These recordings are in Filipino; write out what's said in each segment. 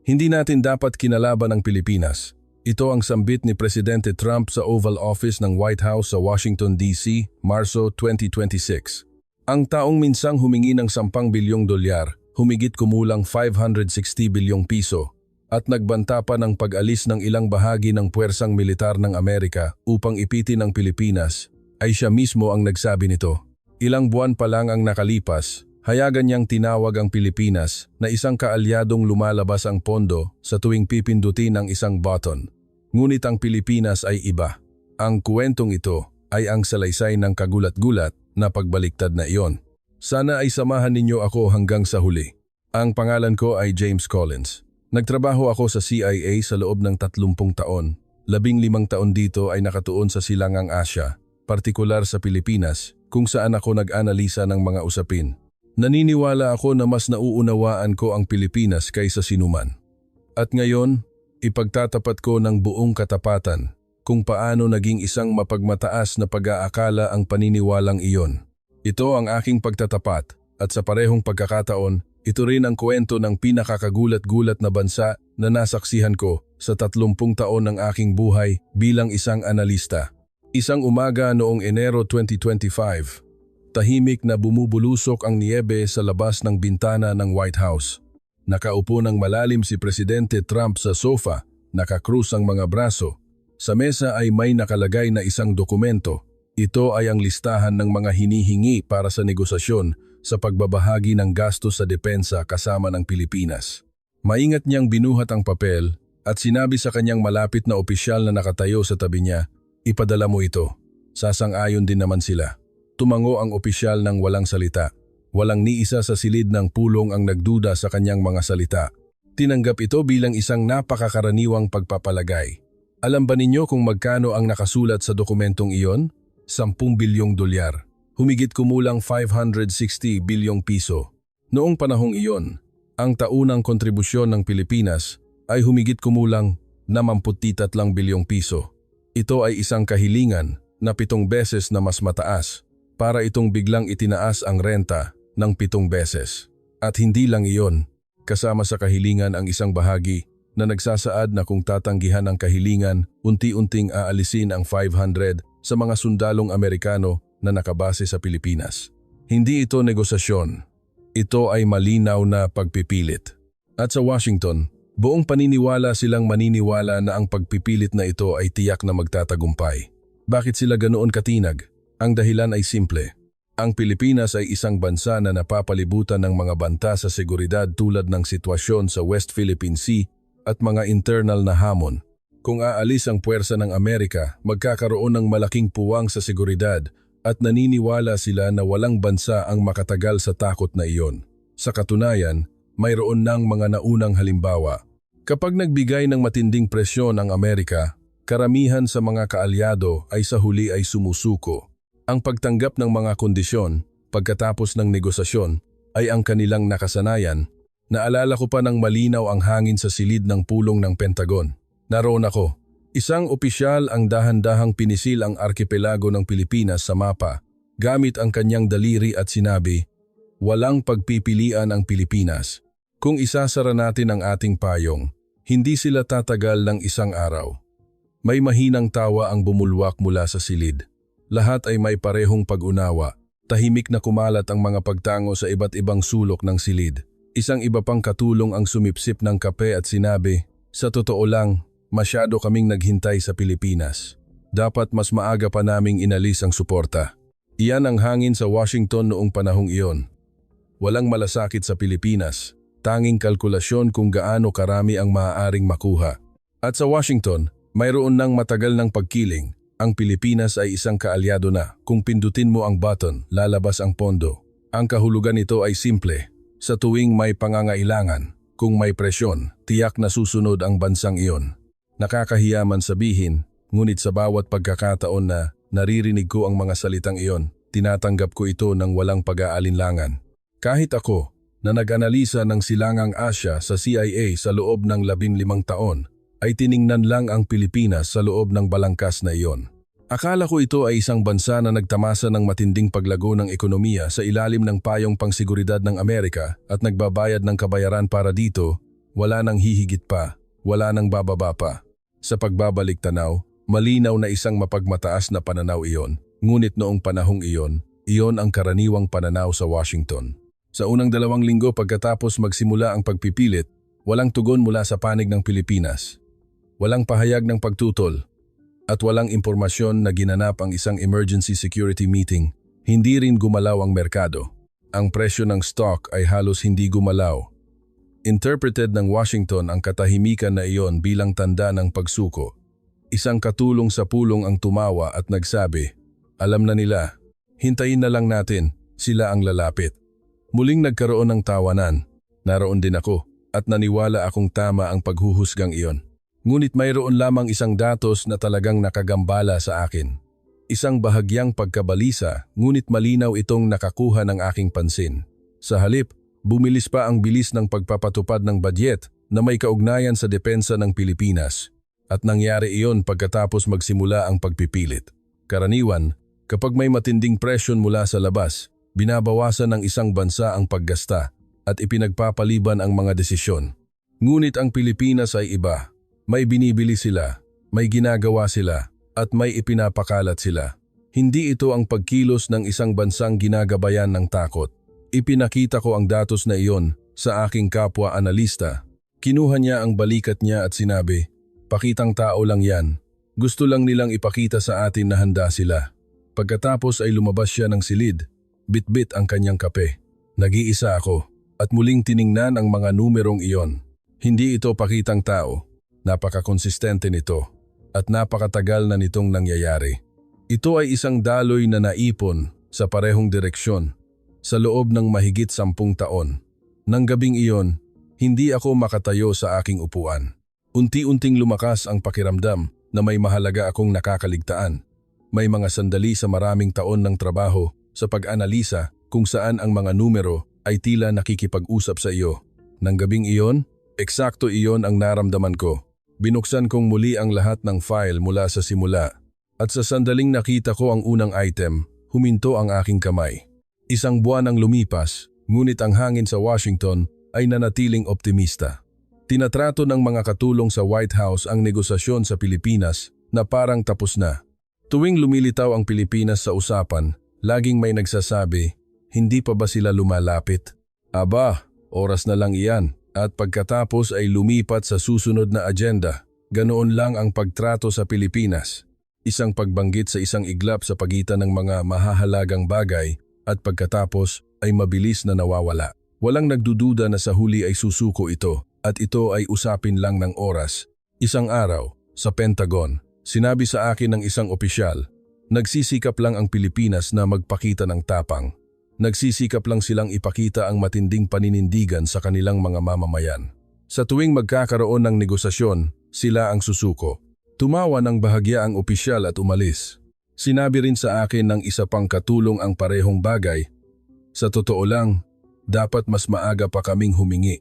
Hindi natin dapat kinalaban ang Pilipinas. Ito ang sambit ni Presidente Trump sa Oval Office ng White House sa Washington, D.C., Marso 2026. Ang taong minsang humingi ng 10 bilyong dolyar, humigit kumulang 560 bilyong piso, at nagbanta pa ng pag-alis ng ilang bahagi ng puwersang militar ng Amerika upang ipitin ang Pilipinas, ay siya mismo ang nagsabi nito. Ilang buwan pa lang ang nakalipas, hayagan niyang tinawag ang Pilipinas na isang kaalyadong lumalabas ang pondo sa tuwing pipindutin ang isang button. Ngunit ang Pilipinas ay iba. Ang kwentong ito ay ang salaysay ng kagulat-gulat na pagbaliktad na iyon. Sana ay samahan ninyo ako hanggang sa huli. Ang pangalan ko ay James Collins. Nagtrabaho ako sa CIA sa loob ng 30 taon. 15 taon dito ay nakatuon sa Silangang Asya, partikular sa Pilipinas, kung saan ako nag-analisa ng mga usapin. Naniniwala ako na mas nauunawaan ko ang Pilipinas kaysa sinuman. At ngayon, ipagtatapat ko ng buong katapatan kung paano naging isang mapagmataas na pag-aakala ang paniniwalang iyon. Ito ang aking pagtatapat at sa parehong pagkakataon, ito rin ang kwento ng pinakakagulat-gulat na bansa na nasaksihan ko sa 30 taon ng aking buhay bilang isang analista. Isang umaga noong Enero 2025, tahimik na bumubulusok ang niyebe sa labas ng bintana ng White House. Nakaupo ng malalim si Presidente Trump sa sofa, nakakrus ang mga braso. Sa mesa ay may nakalagay na isang dokumento. Ito ay ang listahan ng mga hinihingi para sa negosasyon sa pagbabahagi ng gastos sa depensa kasama ng Pilipinas. Maingat niyang binuhat ang papel at sinabi sa kanyang malapit na opisyal na nakatayo sa tabi niya, "Ipadala mo ito." Sasang-ayon din naman sila. Tumango ang opisyal ng walang salita. Walang ni isa sa silid ng pulong ang nagduda sa kanyang mga salita. Tinanggap ito bilang isang napakakaraniwang pagpapalagay. Alam ba ninyo kung magkano ang nakasulat sa dokumentong iyon? 10 bilyong dolyar. Humigit kumulang 560 bilyong piso. Noong panahong iyon, ang taunang kontribusyon ng Pilipinas ay humigit kumulang 63 bilyong piso. Ito ay isang kahilingan na 7 beses na mas mataas para itong biglang itinaas ang renta ng 7 beses. At hindi lang iyon, kasama sa kahilingan ang isang bahagi na nagsasaad na kung tatanggihan ang kahilingan, unti-unting aalisin ang 500 sa mga sundalong Amerikano na nakabase sa Pilipinas. Hindi ito negosasyon. Ito ay malinaw na pagpipilit. At sa Washington, buong paniniwala silang maniniwala na ang pagpipilit na ito ay tiyak na magtatagumpay. Bakit sila ganoon katinag? Ang dahilan ay simple. Ang Pilipinas ay isang bansa na napapalibutan ng mga banta sa seguridad tulad ng sitwasyon sa West Philippine Sea at mga internal na hamon. Kung aalis ang puwersa ng Amerika, magkakaroon ng malaking puwang sa seguridad at naniniwala sila na walang bansa ang makatagal sa takot na iyon. Sa katunayan, mayroon ng mga naunang halimbawa. Kapag nagbigay ng matinding presyon ang Amerika, karamihan sa mga kaalyado ay sa huli ay sumusuko. Ang pagtanggap ng mga kondisyon pagkatapos ng negosasyon ay ang kanilang nakasanayan. Naalala ko pa ng malinaw ang hangin sa silid ng pulong ng Pentagon. Naroon ako. Isang opisyal ang dahan-dahang pinisil ang arkipelago ng Pilipinas sa mapa gamit ang kanyang daliri at sinabi, "Walang pagpipilian ang Pilipinas. Kung isasara natin ang ating payong, hindi sila tatagal ng isang araw." May mahinang tawa ang bumulwak mula sa silid. Lahat ay may parehong pag-unawa. Tahimik na kumalat ang mga pagtango sa iba't ibang sulok ng silid. Isang iba pang katulong ang sumipsip ng kape at sinabi, "Sa totoo lang, masyado kaming naghintay sa Pilipinas. Dapat mas maaga pa naming inalis ang suporta." Iyan ang hangin sa Washington noong panahong iyon. Walang malasakit sa Pilipinas. Tanging kalkulasyon kung gaano karami ang maaaring makuha. At sa Washington, mayroon ng matagal ng pagkiling. Ang Pilipinas ay isang kaalyado na. Kung pindutin mo ang button, lalabas ang pondo. Ang kahulugan nito ay simple. Sa tuwing may pangangailangan, kung may presyon, tiyak na susunod ang bansang iyon. Nakakahiya man sabihin, ngunit sa bawat pagkakataon na naririnig ko ang mga salitang iyon, tinatanggap ko ito ng walang pag-aalinlangan. Kahit ako, na nag-analisa ng Silangang Asya sa CIA sa loob ng 15 taon, ay tiningnan lang ang Pilipinas sa loob ng balangkas na iyon. Akala ko ito ay isang bansa na nagtamasa ng matinding paglago ng ekonomiya sa ilalim ng payong pangsiguridad ng Amerika at nagbabayad ng kabayaran para dito, Wala nang hihigit pa, wala nang bababa pa. Sa pagbabalik tanaw, malinaw na isang mapagmataas na pananaw iyon. Ngunit noong panahong iyon, iyon ang karaniwang pananaw sa Washington. Sa unang 2 linggo pagkatapos magsimula ang pagpipilit, walang tugon mula sa panig ng Pilipinas. Walang pahayag ng pagtutol. At walang impormasyon na ginanap ang isang emergency security meeting. Hindi rin gumalaw ang merkado. Ang presyo ng stock ay halos hindi gumalaw. Interpreted ng Washington ang katahimikan na iyon bilang tanda ng pagsuko. Isang katulong sa pulong ang tumawa at nagsabi, "Alam na nila, hintayin na lang natin, sila ang lalapit." Muling nagkaroon ng tawanan. Naroon din ako at naniwala akong tama ang paghuhusgang iyon. Ngunit mayroon lamang isang datos na talagang nakagambala sa akin. Isang bahagyang pagkabalisa, ngunit malinaw itong nakakuha ng aking pansin. Sa halip, bumilis pa ang bilis ng pagpapatupad ng budget na may kaugnayan sa depensa ng Pilipinas. At nangyari iyon pagkatapos magsimula ang pagpipilit. Karaniwan, kapag may matinding presyon mula sa labas, binabawasan ng isang bansa ang paggasta at ipinagpapaliban ang mga desisyon. Ngunit ang Pilipinas ay iba. May binibili sila, may ginagawa sila, at may ipinapakalat sila. Hindi ito ang pagkilos ng isang bansang ginagabayan ng takot. Ipinakita ko ang datos na iyon sa aking kapwa analista. Kinuha niya ang balikat niya at sinabi, "Pakitang tao lang yan. Gusto lang nilang ipakita sa atin na handa sila." Pagkatapos ay lumabas siya ng silid, bitbit ang kanyang kape. Nag-iisa ako at muling tiningnan ang mga numerong iyon. Hindi ito pakitang tao. Napaka-konsistente nito at napakatagal na nitong nangyayari. Ito ay isang daloy na naipon sa parehong direksyon sa loob ng mahigit 10 taon. Nang gabing iyon, hindi ako makatayo sa aking upuan. Unti-unting lumakas ang pakiramdam na may mahalaga akong nakakaligtaan. May mga sandali sa maraming taon ng trabaho sa pag-analisa kung saan ang mga numero ay tila nakikipag-usap sa iyo. Nang gabing iyon, eksakto iyon ang naramdaman ko. Binuksan kong muli ang lahat ng file mula sa simula at sa sandaling nakita ko ang unang item, huminto ang aking kamay. Isang buwan ang lumipas, ngunit ang hangin sa Washington ay nanatiling optimista. Tinatrato ng mga katulong sa White House ang negosasyon sa Pilipinas na parang tapos na. Tuwing lumilitaw ang Pilipinas sa usapan, laging may nagsasabi, "Hindi pa ba sila lumalapit?" Aba, oras na lang iyan. At pagkatapos ay lumipat sa susunod na agenda. Ganoon lang ang pagtrato sa Pilipinas. Isang pagbanggit sa isang iglap sa pagitan ng mga mahahalagang bagay at pagkatapos ay mabilis na nawawala. Walang nagdududa na sa huli ay susuko ito at ito ay usapin lang ng oras. Isang araw, sa Pentagon, sinabi sa akin ng isang opisyal, nagsisikap lang ang Pilipinas na magpakita ng tapang. Nagsisikap lang silang ipakita ang matinding paninindigan sa kanilang mga mamamayan. Sa tuwing magkakaroon ng negosasyon, sila ang susuko. Tumawa ng bahagya ang opisyal at umalis. Sinabi rin sa akin ng isa pang katulong ang parehong bagay. Sa totoo lang, dapat mas maaga pa kaming humingi.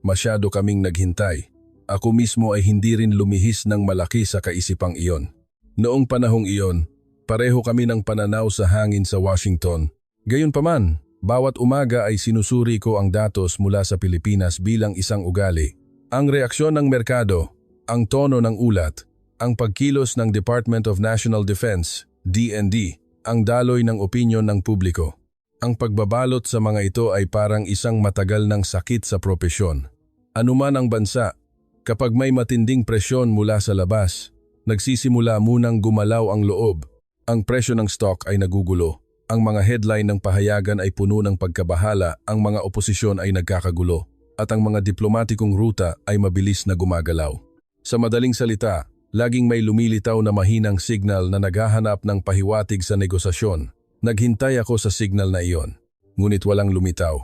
Masyado kaming naghintay. Ako mismo ay hindi rin lumihis ng malaki sa kaisipang iyon. Noong panahong iyon, pareho kami ng pananaw sa hangin sa Washington. Gayunpaman, bawat umaga ay sinusuri ko ang datos mula sa Pilipinas bilang isang ugali. Ang reaksyon ng merkado, ang tono ng ulat, ang pagkilos ng Department of National Defense, DND, ang daloy ng opinyon ng publiko. Ang pagbabalot sa mga ito ay parang isang matagal ng sakit sa propesyon. Anuman ang bansa, kapag may matinding presyon mula sa labas, nagsisimula munang gumalaw ang loob. Ang presyo ng stock ay nagugulo. Ang mga headline ng pahayagan ay puno ng pagkabahala, ang mga oposisyon ay nagkakagulo, at ang mga diplomatikong ruta ay mabilis na gumagalaw. Sa madaling salita, laging may lumilitaw na mahinang signal na naghahanap ng pahiwatig sa negosasyon. Naghintay ako sa signal na iyon, ngunit walang lumitaw.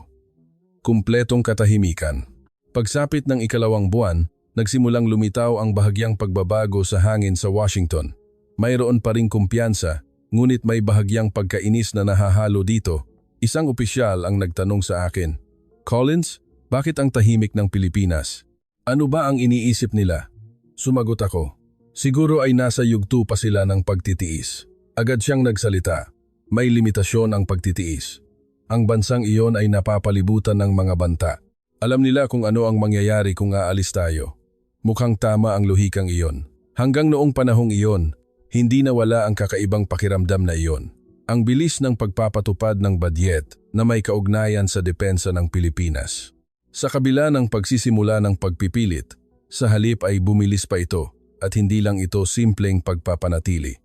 Kumpletong katahimikan. Pagsapit ng 2 buwan, nagsimulang lumitaw ang bahagyang pagbabago sa hangin sa Washington. Mayroon pa ring kumpiyansa, ngunit may bahagyang pagkainis na nahahalo dito. Isang opisyal ang nagtanong sa akin, "Collins, bakit ang tahimik ng Pilipinas? Ano ba ang iniisip nila?" Sumagot ako, "Siguro ay nasa yugto pa sila ng pagtitiis." Agad siyang nagsalita, "May limitasyon ang pagtitiis. Ang bansang iyon ay napapalibutan ng mga banta. Alam nila kung ano ang mangyayari kung aalis tayo. Mukhang tama ang lohikang iyon. Hanggang noong panahong iyon, hindi nawala ang kakaibang pakiramdam na iyon. Ang bilis ng pagpapatupad ng badyet na may kaugnayan sa depensa ng Pilipinas. Sa kabila ng pagsisimula ng pagpipilit, sa halip ay bumilis pa ito at hindi lang ito simpleng pagpapanatili.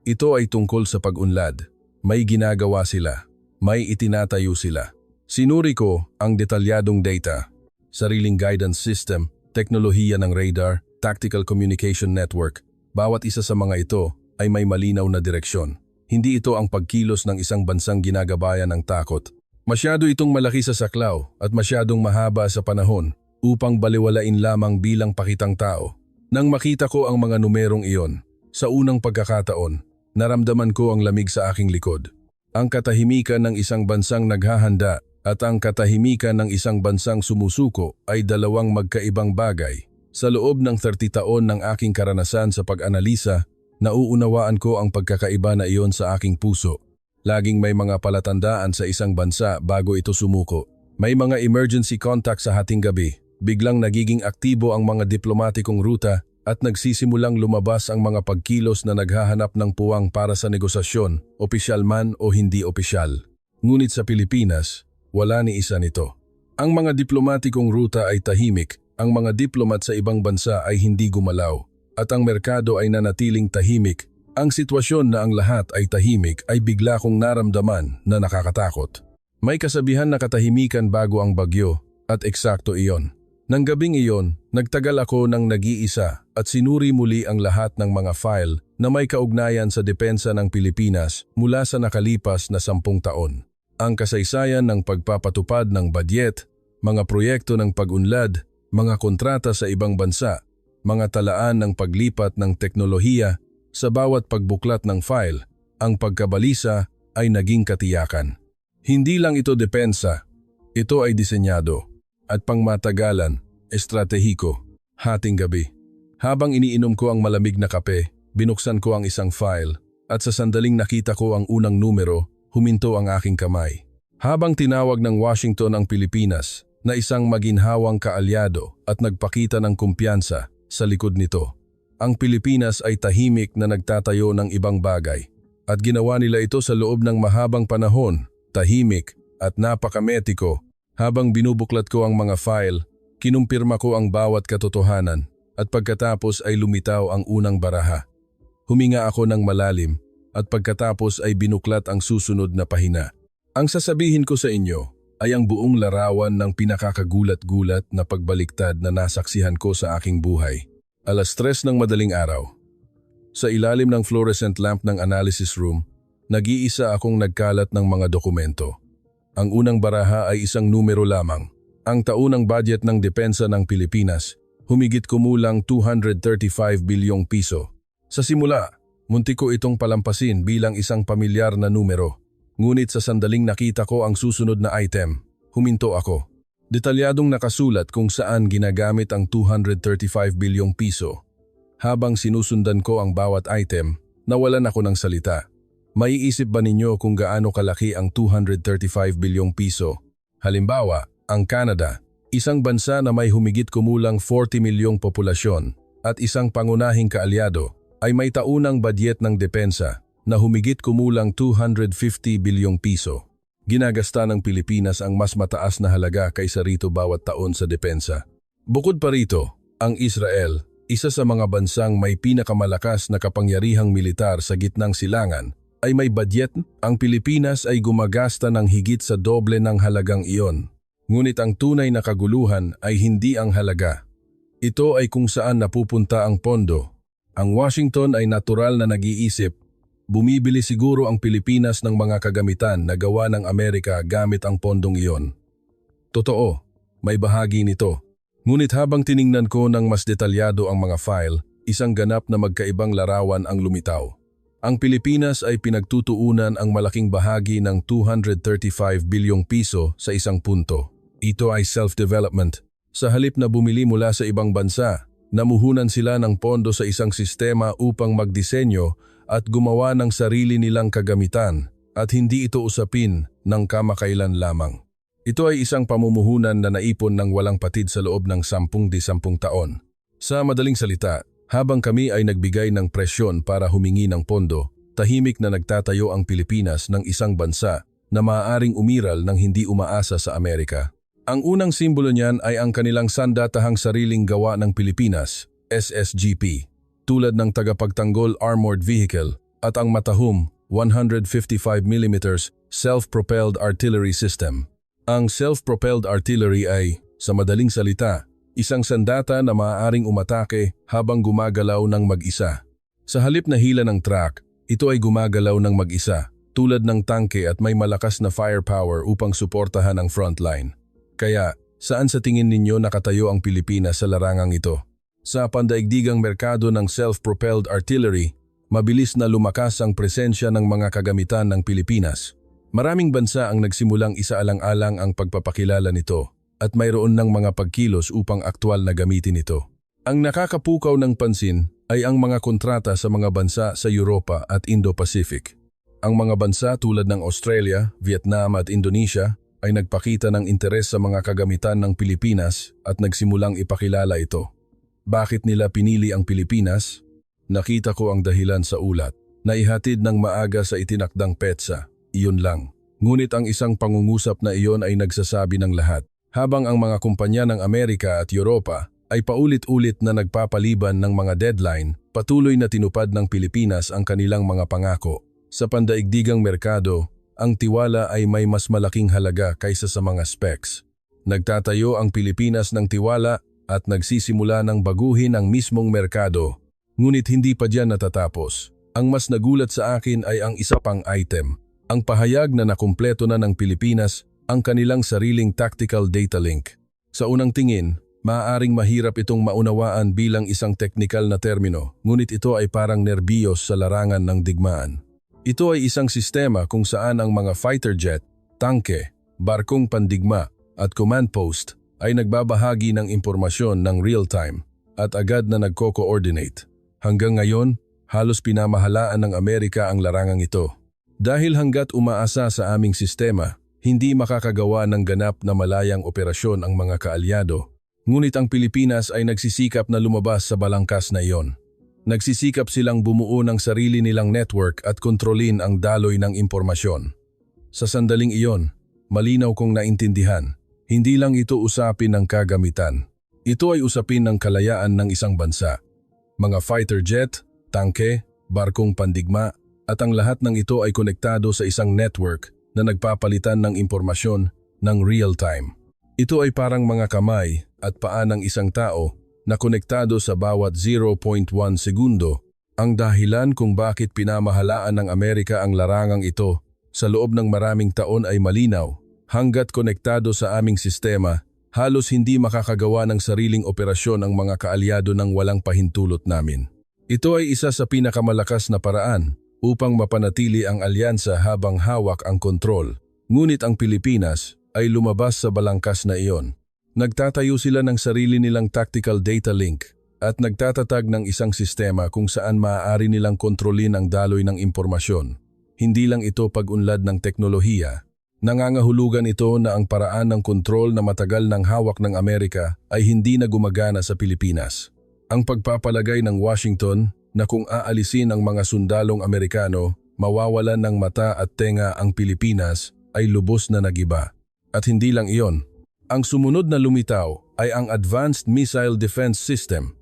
Ito ay tungkol sa pag-unlad. May ginagawa sila. May itinatayo sila. Sinuri ko ang detalyadong data, sariling guidance system, teknolohiya ng radar, tactical communication network. Bawat isa sa mga ito ay may malinaw na direksyon. Hindi ito ang pagkilos ng isang bansang ginagabayan ng takot. Masyado itong malaki sa saklaw at masyadong mahaba sa panahon upang baliwalain lamang bilang pakitang tao. Nang makita ko ang mga numerong iyon, sa unang pagkakataon, naramdaman ko ang lamig sa aking likod. Ang katahimikan ng isang bansang naghahanda at ang katahimikan ng isang bansang sumusuko ay dalawang magkaibang bagay. Sa loob ng 30 taon ng aking karanasan sa pag-analisa, nauunawaan ko ang pagkakaiba na iyon sa aking puso. Laging may mga palatandaan sa isang bansa bago ito sumuko. May mga emergency contact sa hating gabi. Biglang nagiging aktibo ang mga diplomatikong ruta at nagsisimulang lumabas ang mga pagkilos na naghahanap ng puwang para sa negosasyon, opisyal man o hindi opisyal. Ngunit sa Pilipinas, wala ni isa nito. Ang mga diplomatikong ruta ay tahimik, ang mga diplomat sa ibang bansa ay hindi gumalaw, at ang merkado ay nanatiling tahimik. Ang sitwasyon na ang lahat ay tahimik ay bigla kong naramdaman na nakakatakot. May kasabihan na katahimikan bago ang bagyo, at eksakto iyon. Nang gabing iyon, nagtagal ako ng nag-iisa at sinuri muli ang lahat ng mga file na may kaugnayan sa depensa ng Pilipinas mula sa nakalipas na 10 taon. Ang kasaysayan ng pagpapatupad ng badyet, mga proyekto ng pag-unlad, mga kontrata sa ibang bansa, mga talaan ng paglipat ng teknolohiya, sa bawat pagbuklat ng file, ang pagkabalisa ay naging katiyakan. Hindi lang ito depensa, ito ay disenyado at pangmatagalan, estratehiko, hating gabi. Habang iniinom ko ang malamig na kape, binuksan ko ang isang file at sa sandaling nakita ko ang unang numero, huminto ang aking kamay. Habang tinawag ng Washington ang Pilipinas na isang maginhawang kaalyado at nagpakita ng kumpiyansa sa likod nito, ang Pilipinas ay tahimik na nagtatayo ng ibang bagay at ginawa nila ito sa loob ng mahabang panahon, tahimik at napakametiko. Habang binubuklat ko ang mga file, kinumpirma ko ang bawat katotohanan at pagkatapos ay lumitaw ang unang baraha. Huminga ako ng malalim at pagkatapos ay binuklat ang susunod na pahina. Ang sasabihin ko sa inyo ay ang buong larawan ng pinakakagulat-gulat na pagbaliktad na nasaksihan ko sa aking buhay. 3:00 ng madaling araw. Sa ilalim ng fluorescent lamp ng analysis room, nag-iisa akong nagkalat ng mga dokumento. Ang unang baraha ay isang numero lamang. Ang taunang budget ng depensa ng Pilipinas, humigit kumulang 235 bilyong piso. Sa simula, muntik ko itong palampasin bilang isang pamilyar na numero. Ngunit sa sandaling nakita ko ang susunod na item, huminto ako. Detalyadong nakasulat kung saan ginagamit ang 235 bilyong piso. Habang sinusundan ko ang bawat item, nawalan ako ng salita. Maiisip ba ninyo kung gaano kalaki ang 235 bilyong piso? Halimbawa, ang Canada, isang bansa na may humigit kumulang 40 milyong populasyon at isang pangunahing kaalyado, ay may taunang badyet ng depensa na humigit kumulang 250 bilyong piso. Ginagasta ng Pilipinas ang mas mataas na halaga kaysa rito bawat taon sa depensa. Bukod pa rito, ang Israel, isa sa mga bansang may pinakamalakas na kapangyarihang militar sa gitnang silangan, ay may badyet. Ang Pilipinas ay gumagasta ng higit sa doble ng halagang iyon. Ngunit ang tunay na kaguluhan ay hindi ang halaga. Ito ay kung saan napupunta ang pondo. Ang Washington ay natural na nag-iisip, bumibili siguro ang Pilipinas ng mga kagamitan na gawa ng Amerika gamit ang pondong iyon. Totoo, may bahagi nito. Ngunit habang tiningnan ko ng mas detalyado ang mga file, isang ganap na magkaibang larawan ang lumitaw. Ang Pilipinas ay pinagtutuunan ang malaking bahagi ng 235 bilyong piso sa isang punto. Ito ay self-development. Sa halip na bumili mula sa ibang bansa, namuhunan sila ng pondo sa isang sistema upang magdisenyo at gumawa ng sarili nilang kagamitan at hindi ito usapin ng kamakailan lamang. Ito ay isang pamumuhunan na naipon ng walang patid sa loob ng 10-10 taon. Sa madaling salita, habang kami ay nagbigay ng presyon para humingi ng pondo, tahimik na nagtatayo ang Pilipinas ng isang bansa na maaaring umiral ng hindi umaasa sa Amerika. Ang unang simbolo niyan ay ang kanilang sandatahang sariling gawa ng Pilipinas, SSGP, tulad ng tagapagtanggol armored vehicle at ang matahum 155mm self-propelled artillery system. Ang self-propelled artillery ay, sa madaling salita, isang sandata na maaaring umatake habang gumagalaw ng mag-isa. Sa halip na hila ng truck, ito ay gumagalaw ng mag-isa, tulad ng tangke at may malakas na firepower upang suportahan ang frontline. Kaya, saan sa tingin ninyo nakatayo ang Pilipinas sa larangang ito? Sa pandaigdigang merkado ng self-propelled artillery, mabilis na lumakas ang presensya ng mga kagamitan ng Pilipinas. Maraming bansa ang nagsimulang isaalang-alang ang pagpapakilala nito at mayroon ng mga pagkilos upang aktwal na gamitin ito. Ang nakakapukaw ng pansin ay ang mga kontrata sa mga bansa sa Europa at Indo-Pacific. Ang mga bansa tulad ng Australia, Vietnam at Indonesia ay nagpakita ng interes sa mga kagamitan ng Pilipinas at nagsimulang ipakilala ito. Bakit nila pinili ang Pilipinas? Nakita ko ang dahilan sa ulat. Naihatid ng maaga sa itinakdang petsa. Iyon lang. Ngunit ang isang pangungusap na iyon ay nagsasabi ng lahat. Habang ang mga kumpanya ng Amerika at Europa ay paulit-ulit na nagpapaliban ng mga deadline, patuloy na tinupad ng Pilipinas ang kanilang mga pangako. Sa pandaigdigang merkado, ang tiwala ay may mas malaking halaga kaysa sa mga specs. Nagtatayo ang Pilipinas ng tiwala at nagsisimula ng baguhin ang mismong merkado. Ngunit hindi pa diyan natatapos. Ang mas nagulat sa akin ay ang isa pang item. Ang pahayag na nakumpleto na ng Pilipinas ang kanilang sariling tactical data link. Sa unang tingin, maaaring mahirap itong maunawaan bilang isang teknikal na termino, ngunit ito ay parang nerbiyos sa larangan ng digmaan. Ito ay isang sistema kung saan ang mga fighter jet, tangke, barkong pandigma at command post ay nagbabahagi ng impormasyon ng real-time at agad na nagko-coordinate. Hanggang ngayon, halos pinamahalaan ng Amerika ang larangang ito. Dahil hanggat umaasa sa aming sistema, hindi makakagawa ng ganap na malayang operasyon ang mga kaalyado. Ngunit ang Pilipinas ay nagsisikap na lumabas sa balangkas na iyon. Nagsisikap silang bumuo ng sarili nilang network at kontrolin ang daloy ng impormasyon. Sa sandaling iyon, malinaw kong naintindihan, hindi lang ito usapin ng kagamitan. Ito ay usapin ng kalayaan ng isang bansa. Mga fighter jet, tangke, barkong pandigma, at ang lahat ng ito ay konektado sa isang network na nagpapalitan ng impormasyon ng real time. Ito ay parang mga kamay at paa ng isang tao na konektado sa bawat 0.1 segundo. Ang dahilan kung bakit pinamahalaan ng Amerika ang larangang ito sa loob ng maraming taon ay malinaw. Hanggat konektado sa aming sistema, halos hindi makakagawa ng sariling operasyon ang mga kaalyado ng walang pahintulot namin. Ito ay isa sa pinakamalakas na paraan upang mapanatili ang alyansa habang hawak ang kontrol. Ngunit ang Pilipinas ay lumabas sa balangkas na iyon. Nagtatayo sila ng sarili nilang tactical data link at nagtatatag ng isang sistema kung saan maaari nilang kontrolin ang daloy ng impormasyon. Hindi lang ito pag-unlad ng teknolohiya. Nangangahulugan ito na ang paraan ng kontrol na matagal ng hawak ng Amerika ay hindi na gumagana sa Pilipinas. Ang pagpapalagay ng Washington na kung aalisin ang mga sundalong Amerikano, mawawalan ng mata at tenga ang Pilipinas ay lubos na nagiba. At hindi lang iyon. Ang sumunod na lumitaw ay ang Advanced Missile Defense System.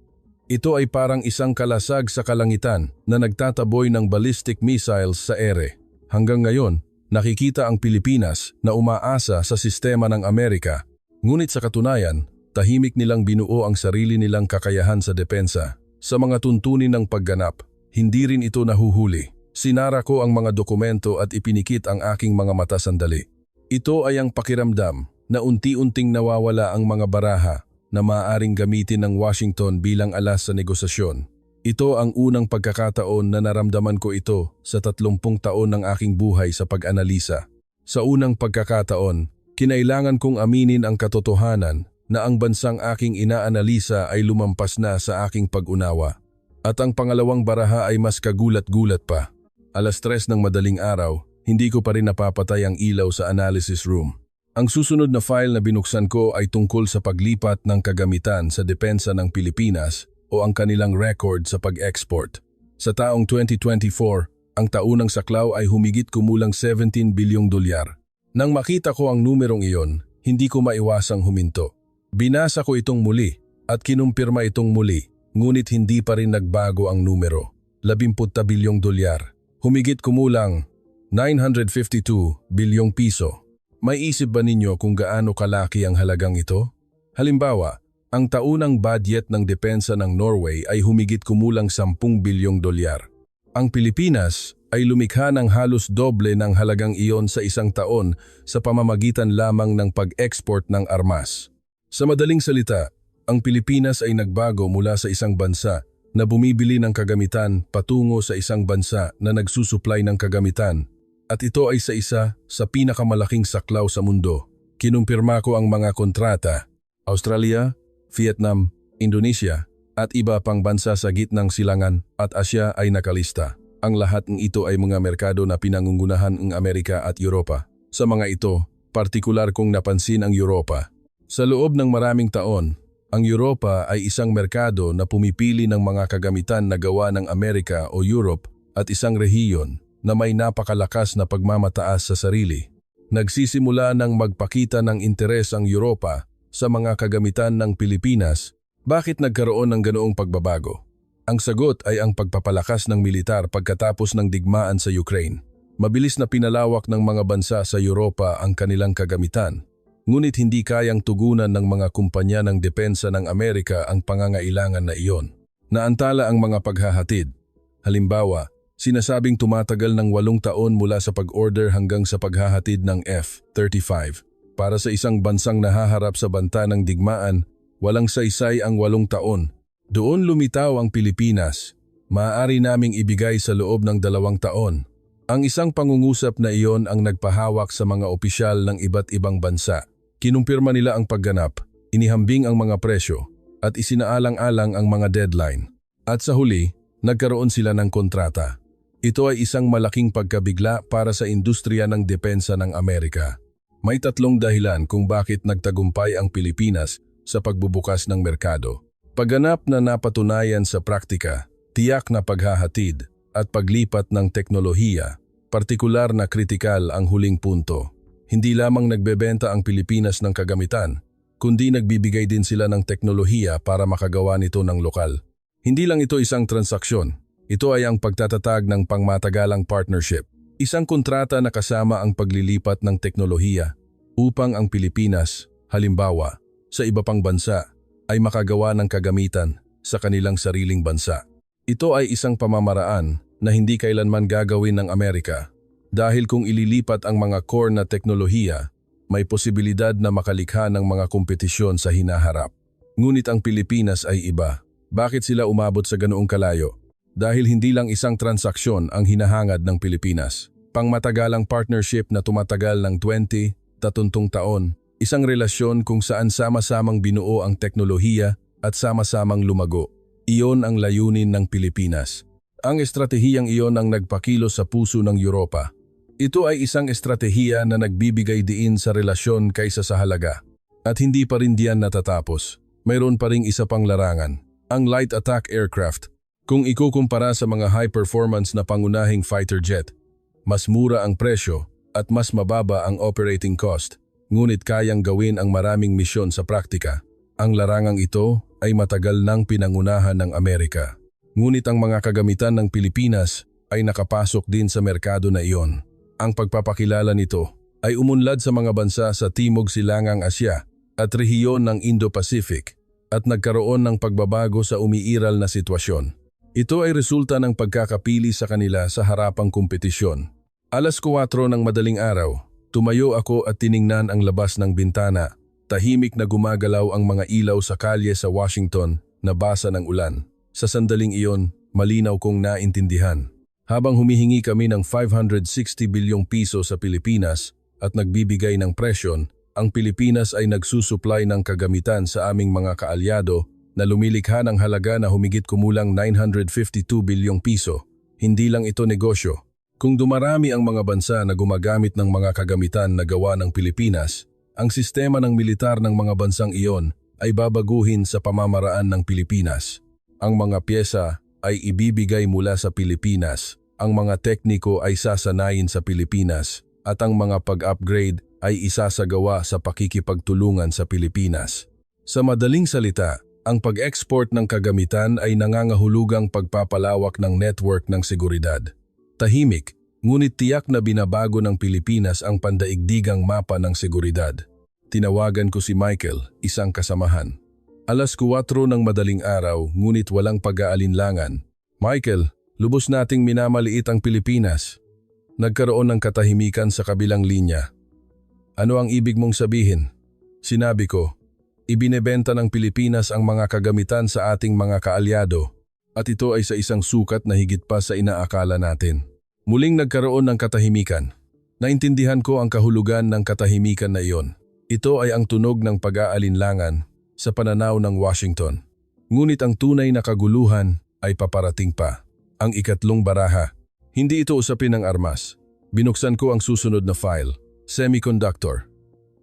Ito ay parang isang kalasag sa kalangitan na nagtataboy ng ballistic missiles sa ere. Hanggang ngayon, nakikita ang Pilipinas na umaasa sa sistema ng Amerika. Ngunit sa katunayan, tahimik nilang binuo ang sarili nilang kakayahan sa depensa. Sa mga tuntunin ng pagganap, hindi rin ito nahuhuli. Sinara ko ang mga dokumento at ipinikit ang aking mga mata sandali. Ito ay ang pakiramdam na unti-unting nawawala ang mga baraha na maaaring gamitin ng Washington bilang alas sa negosasyon. Ito ang unang pagkakataon na naramdaman ko ito sa 30 taon ng aking buhay sa pag-analisa. Sa unang pagkakataon, kinailangan kong aminin ang katotohanan na ang bansang aking inaanalisa ay lumampas na sa aking pag-unawa. At ang pangalawang baraha ay mas kagulat-gulat pa. 3:00 ng madaling araw, hindi ko pa rin napapatay ang ilaw sa analysis room. Ang susunod na file na binuksan ko ay tungkol sa paglipat ng kagamitan sa depensa ng Pilipinas o ang kanilang record sa pag-export. Sa taong 2024, ang taunang saklaw ay humigit kumulang 17 bilyong dolyar. Nang makita ko ang numerong iyon, hindi ko maiwasang huminto. Binasa ko itong muli at kinumpirma itong muli, ngunit hindi pa rin nagbago ang numero. 17 bilyong dolyar. Humigit kumulang 952 bilyong piso. May isip ba ninyo kung gaano kalaki ang halagang ito? Halimbawa, ang taunang budget ng depensa ng Norway ay humigit kumulang 10 bilyong dolyar. Ang Pilipinas ay lumikha ng halos doble ng halagang iyon sa isang taon sa pamamagitan lamang ng pag-export ng armas. Sa madaling salita, ang Pilipinas ay nagbago mula sa isang bansa na bumibili ng kagamitan patungo sa isang bansa na nagsusupply ng kagamitan. At ito ay isa sa pinakamalaking saklaw sa mundo. Kinumpirma ko ang mga kontrata. Australia, Vietnam, Indonesia at iba pang bansa sa gitnang silangan at Asya ay nakalista. Ang lahat ng ito ay mga merkado na pinangungunahan ng Amerika at Europa. Sa mga ito, partikular kong napansin ang Europa. Sa loob ng maraming taon, ang Europa ay isang merkado na pumipili ng mga kagamitan na gawa ng Amerika o Europe at isang rehiyon na may napakalakas na pagmamataas sa sarili. Nagsisimula ng magpakita ng interes ang Europa sa mga kagamitan ng Pilipinas. Bakit nagkaroon ng ganoong pagbabago? Ang sagot ay ang pagpapalakas ng militar pagkatapos ng digmaan sa Ukraine. Mabilis na pinalawak ng mga bansa sa Europa ang kanilang kagamitan, ngunit hindi kayang tugunan ng mga kumpanya ng depensa ng Amerika ang pangangailangan na iyon. Naantala ang mga paghahatid. Halimbawa, sinasabing tumatagal ng 8 taon mula sa pag-order hanggang sa paghahatid ng F-35. Para sa isang bansang nahaharap sa banta ng digmaan, walang saysay ang 8 taon. Doon lumitaw ang Pilipinas. Maaari naming ibigay sa loob ng 2 taon. Ang isang pangungusap na iyon ang nagpahawak sa mga opisyal ng iba't ibang bansa. Kinumpirma nila ang pagganap, inihambing ang mga presyo, at isinaalang-alang ang mga deadline. At sa huli, nagkaroon sila ng kontrata. Ito ay isang malaking pagkabigla para sa industriya ng depensa ng Amerika. May 3 dahilan kung bakit nagtagumpay ang Pilipinas sa pagbubukas ng merkado. Pagganap na napatunayan sa praktika, tiyak na paghahatid, at paglipat ng teknolohiya, partikular na kritikal ang huling punto. Hindi lamang nagbebenta ang Pilipinas ng kagamitan, kundi nagbibigay din sila ng teknolohiya para makagawa nito ng lokal. Hindi lang ito isang transaksyon, ito ay ang pagtatatag ng pangmatagalang partnership. Isang kontrata na kasama ang paglilipat ng teknolohiya upang ang Pilipinas, halimbawa, sa iba pang bansa, ay makagawa ng kagamitan sa kanilang sariling bansa. Ito ay isang pamamaraan na hindi kailanman gagawin ng Amerika dahil kung ililipat ang mga core na teknolohiya, may posibilidad na makalikha ng mga kompetisyon sa hinaharap. Ngunit ang Pilipinas ay iba. Bakit sila umabot sa ganoong kalayo? Dahil hindi lang isang transaksyon ang hinahangad ng Pilipinas. Pangmatagalang partnership na tumatagal ng 20-30 taon. Isang relasyon kung saan sama-samang binuo ang teknolohiya at sama-samang lumago. Iyon ang layunin ng Pilipinas. Ang estratehiyang iyon ang nagpakilos sa puso ng Europa. Ito ay isang estratehiya na nagbibigay diin sa relasyon kaysa sa halaga. At hindi pa rin diyan natatapos. Mayroon pa ring isa pang larangan, ang light attack aircraft. Kung ikukumpara sa mga high-performance na pangunahing fighter jet, mas mura ang presyo at mas mababa ang operating cost. Ngunit kayang gawin ang maraming misyon sa praktika. Ang larangang ito ay matagal nang pinangunahan ng Amerika. Ngunit ang mga kagamitan ng Pilipinas ay nakapasok din sa merkado na iyon. Ang pagpapakilala nito ay umunlad sa mga bansa sa Timog Silangang Asya at rehiyon ng Indo-Pacific at nagkaroon ng pagbabago sa umiiral na sitwasyon. Ito ay resulta ng pagkakapili sa kanila sa harapang kompetisyon. 4:00 ng madaling araw, tumayo ako at tiningnan ang labas ng bintana. Tahimik na gumagalaw ang mga ilaw sa kalye sa Washington na basa ng ulan. Sa sandaling iyon, malinaw kong naintindihan. Habang humihingi kami ng 560 bilyong piso sa Pilipinas at nagbibigay ng presyon, ang Pilipinas ay nagsusupply ng kagamitan sa aming mga kaalyado na lumilikha ng halaga na humigit kumulang 952 bilyong piso. Hindi lang ito negosyo. Kung dumarami ang mga bansa na gumagamit ng mga kagamitan na gawa ng Pilipinas, ang sistema ng militar ng mga bansang iyon ay babaguhin sa pamamaraan ng Pilipinas. Ang mga pyesa ay ibibigay mula sa Pilipinas, ang mga tekniko ay sasanayin sa Pilipinas, at ang mga pag-upgrade ay isasagawa sa pakikipagtulungan sa Pilipinas. Sa madaling salita, ang pag-export ng kagamitan ay nangangahulugang pagpapalawak ng network ng seguridad. Tahimik, ngunit tiyak na binabago ng Pilipinas ang pandaigdigang mapa ng seguridad. Tinawagan ko si Michael, isang kasamahan. 4:00 ng madaling araw, ngunit walang pag-aalinlangan. Michael, lubos nating minamaliit ang Pilipinas. Nagkaroon ng katahimikan sa kabilang linya. Ano ang ibig mong sabihin? Sinabi ko, ibinebenta ng Pilipinas ang mga kagamitan sa ating mga kaalyado at ito ay sa isang sukat na higit pa sa inaakala natin. Muling nagkaroon ng katahimikan. Naintindihan ko ang kahulugan ng katahimikan na iyon. Ito ay ang tunog ng pag-aalinlangan sa pananaw ng Washington. Ngunit ang tunay na kaguluhan ay paparating pa. Ang ikatlong baraha. Hindi ito usapin ng armas. Binuksan ko ang susunod na file, semiconductor.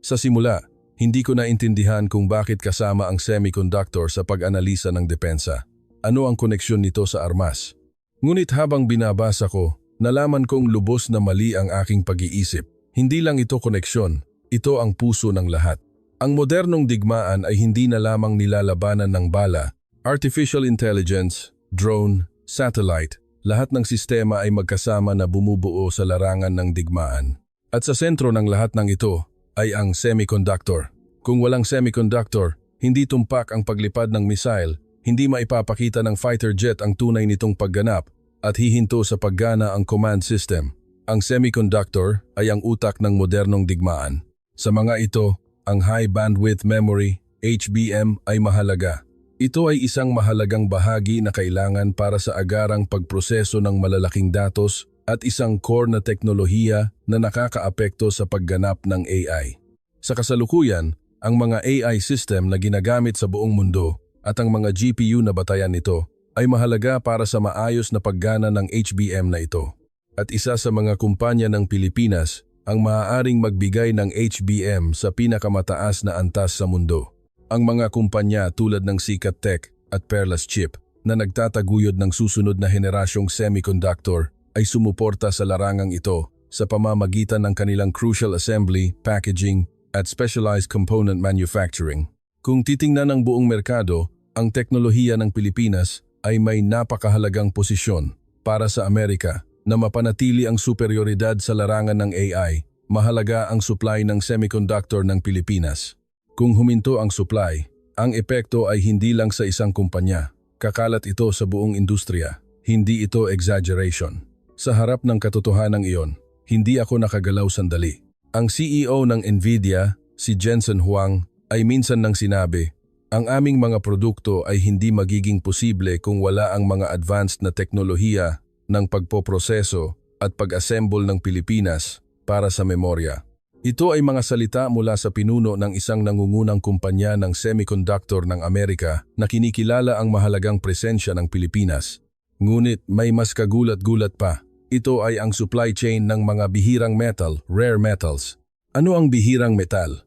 Sa simula, hindi ko naintindihan kung bakit kasama ang semiconductor sa pag-analisa ng depensa. Ano ang koneksyon nito sa armas? Ngunit habang binabasa ko, nalaman kong lubos na mali ang aking pag-iisip. Hindi lang ito koneksyon, ito ang puso ng lahat. Ang modernong digmaan ay hindi na lamang nilalabanan ng bala, artificial intelligence, drone, satellite, lahat ng sistema ay magkasama na bumubuo sa larangan ng digmaan. At sa sentro ng lahat ng ito ay ang semiconductor. Kung walang semiconductor, hindi tumpak ang paglipad ng missile, hindi maipapakita ng fighter jet ang tunay nitong pagganap at hihinto sa paggana ang command system. Ang semiconductor ay ang utak ng modernong digmaan. Sa mga ito, ang High Bandwidth Memory, HBM, ay mahalaga. Ito ay isang mahalagang bahagi na kailangan para sa agarang pagproseso ng malalaking datos at isang core na teknolohiya na nakakaapekto sa pagganap ng AI. Sa kasalukuyan, ang mga AI system na ginagamit sa buong mundo at ang mga GPU na batayan nito ay mahalaga para sa maayos na paggana ng HBM na ito. At isa sa mga kumpanya ng Pilipinas ang maaaring magbigay ng HBM sa pinakamataas na antas sa mundo. Ang mga kumpanya tulad ng Sikat Tech at Perlas Chip na nagtataguyod ng susunod na henerasyong semiconductor ay sumuporta sa larangang ito sa pamamagitan ng kanilang crucial assembly, packaging at specialized component manufacturing. Kung titingnan ang buong merkado, ang teknolohiya ng Pilipinas ay may napakahalagang posisyon para sa Amerika na mapanatili ang superioridad sa larangan ng AI. Mahalaga ang supply ng semiconductor ng Pilipinas. Kung huminto ang supply, ang epekto ay hindi lang sa isang kumpanya. Kakalat ito sa buong industriya. Hindi ito exaggeration. Sa harap ng katotohanan iyon, hindi ako nakagalaw sandali. Ang CEO ng Nvidia, si Jensen Huang, ay minsan nang sinabi, ang aming mga produkto ay hindi magiging posible kung wala ang mga advanced na teknolohiya ng pagpoproseso at pag-assemble ng Pilipinas para sa memorya. Ito ay mga salita mula sa pinuno ng isang nangungunang kumpanya ng semiconductor ng Amerika na kinikilala ang mahalagang presensya ng Pilipinas. Ngunit may mas kagulat-gulat pa. Ito ay ang supply chain ng mga bihirang metal, rare metals. Ano ang bihirang metal?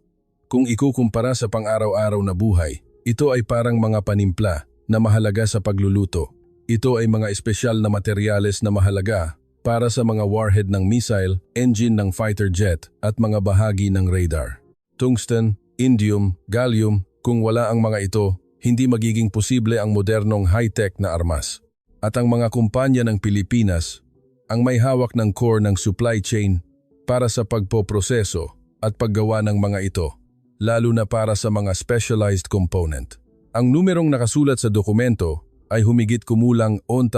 Kung ikukumpara sa pang-araw-araw na buhay, ito ay parang mga panimpla na mahalaga sa pagluluto. Ito ay mga espesyal na materyales na mahalaga para sa mga warhead ng missile, engine ng fighter jet at mga bahagi ng radar. Tungsten, indium, gallium, kung wala ang mga ito, hindi magiging posible ang modernong high-tech na armas. At ang mga kumpanya ng Pilipinas ang may hawak ng core ng supply chain para sa pagpoproseso at paggawa ng mga ito, lalo na para sa mga specialized component. Ang numerong nakasulat sa dokumento ay humigit kumulang 11%.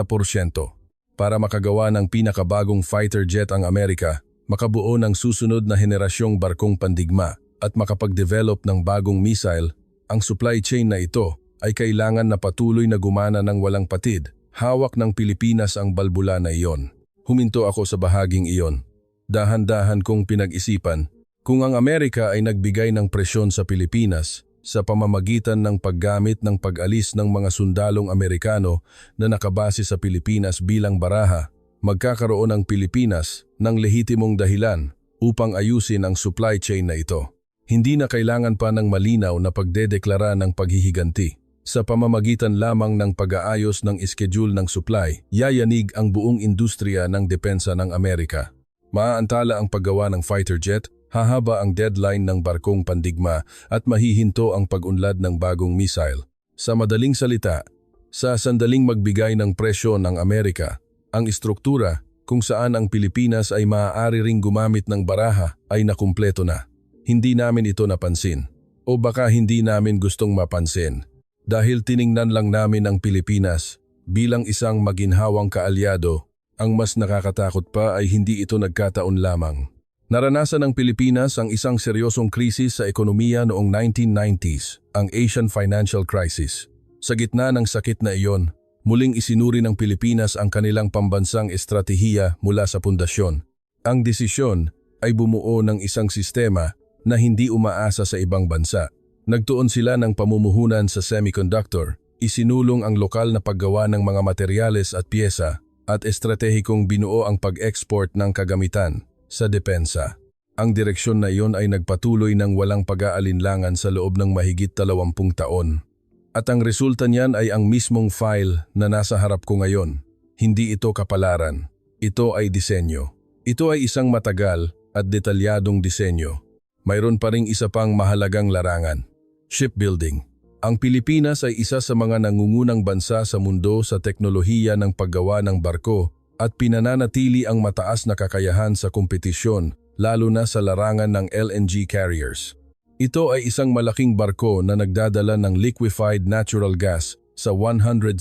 Para makagawa ng pinakabagong fighter jet ang Amerika, makabuo ng susunod na henerasyong barkong pandigma at makapag-develop ng bagong missile, ang supply chain na ito ay kailangan na patuloy na gumana ng walang patid. Hawak ng Pilipinas ang balbula na iyon. Huminto ako sa bahaging iyon. Dahan-dahan kong pinag-isipan, kung ang Amerika ay nagbigay ng presyon sa Pilipinas, sa pamamagitan ng paggamit ng pag-alis ng mga sundalong Amerikano na nakabase sa Pilipinas bilang baraha, magkakaroon ang Pilipinas ng lehitimong dahilan upang ayusin ang supply chain na ito. Hindi na kailangan pa ng malinaw na pagdedeklara ng paghihiganti. Sa pamamagitan lamang ng pag-aayos ng schedule ng supply, yayanig ang buong industriya ng depensa ng Amerika. Maaantala ang paggawa ng fighter jet, hahaba ang deadline ng barkong pandigma at mahihinto ang pag-unlad ng bagong missile. Sa madaling salita, sa sandaling magbigay ng presyo ng Amerika, ang istruktura kung saan ang Pilipinas ay maaari ring gumamit ng baraha ay nakumpleto na. Hindi namin ito napansin. O baka hindi namin gustong mapansin. Dahil tiningnan lang namin ang Pilipinas bilang isang maginhawang kaalyado, ang mas nakakatakot pa ay hindi ito nagkataon lamang. Naranasan ng Pilipinas ang isang seryosong krisis sa ekonomiya noong 1990s, ang Asian Financial Crisis. Sa gitna ng sakit na iyon, muling isinuri ng Pilipinas ang kanilang pambansang estratehiya mula sa pundasyon. Ang desisyon ay bumuo ng isang sistema na hindi umaasa sa ibang bansa. Nagtuon sila ng pamumuhunan sa semiconductor, isinulong ang lokal na paggawa ng mga materyales at piyesa, at estratehikong binuo ang pag-export ng kagamitan sa depensa. Ang direksyon na iyon ay nagpatuloy ng walang pag-aalinlangan sa loob ng mahigit 20 taon. At ang resulta niyan ay ang mismong file na nasa harap ko ngayon. Hindi ito kapalaran. Ito ay disenyo. Ito ay isang matagal at detalyadong disenyo. Mayroon pa ring isa pang mahalagang larangan. Shipbuilding. Ang Pilipinas ay isa sa mga nangungunang bansa sa mundo sa teknolohiya ng paggawa ng barko at pinananatili ang mataas na kakayahan sa kompetisyon, lalo na sa larangan ng LNG carriers. Ito ay isang malaking barko na nagdadala ng liquefied natural gas sa 160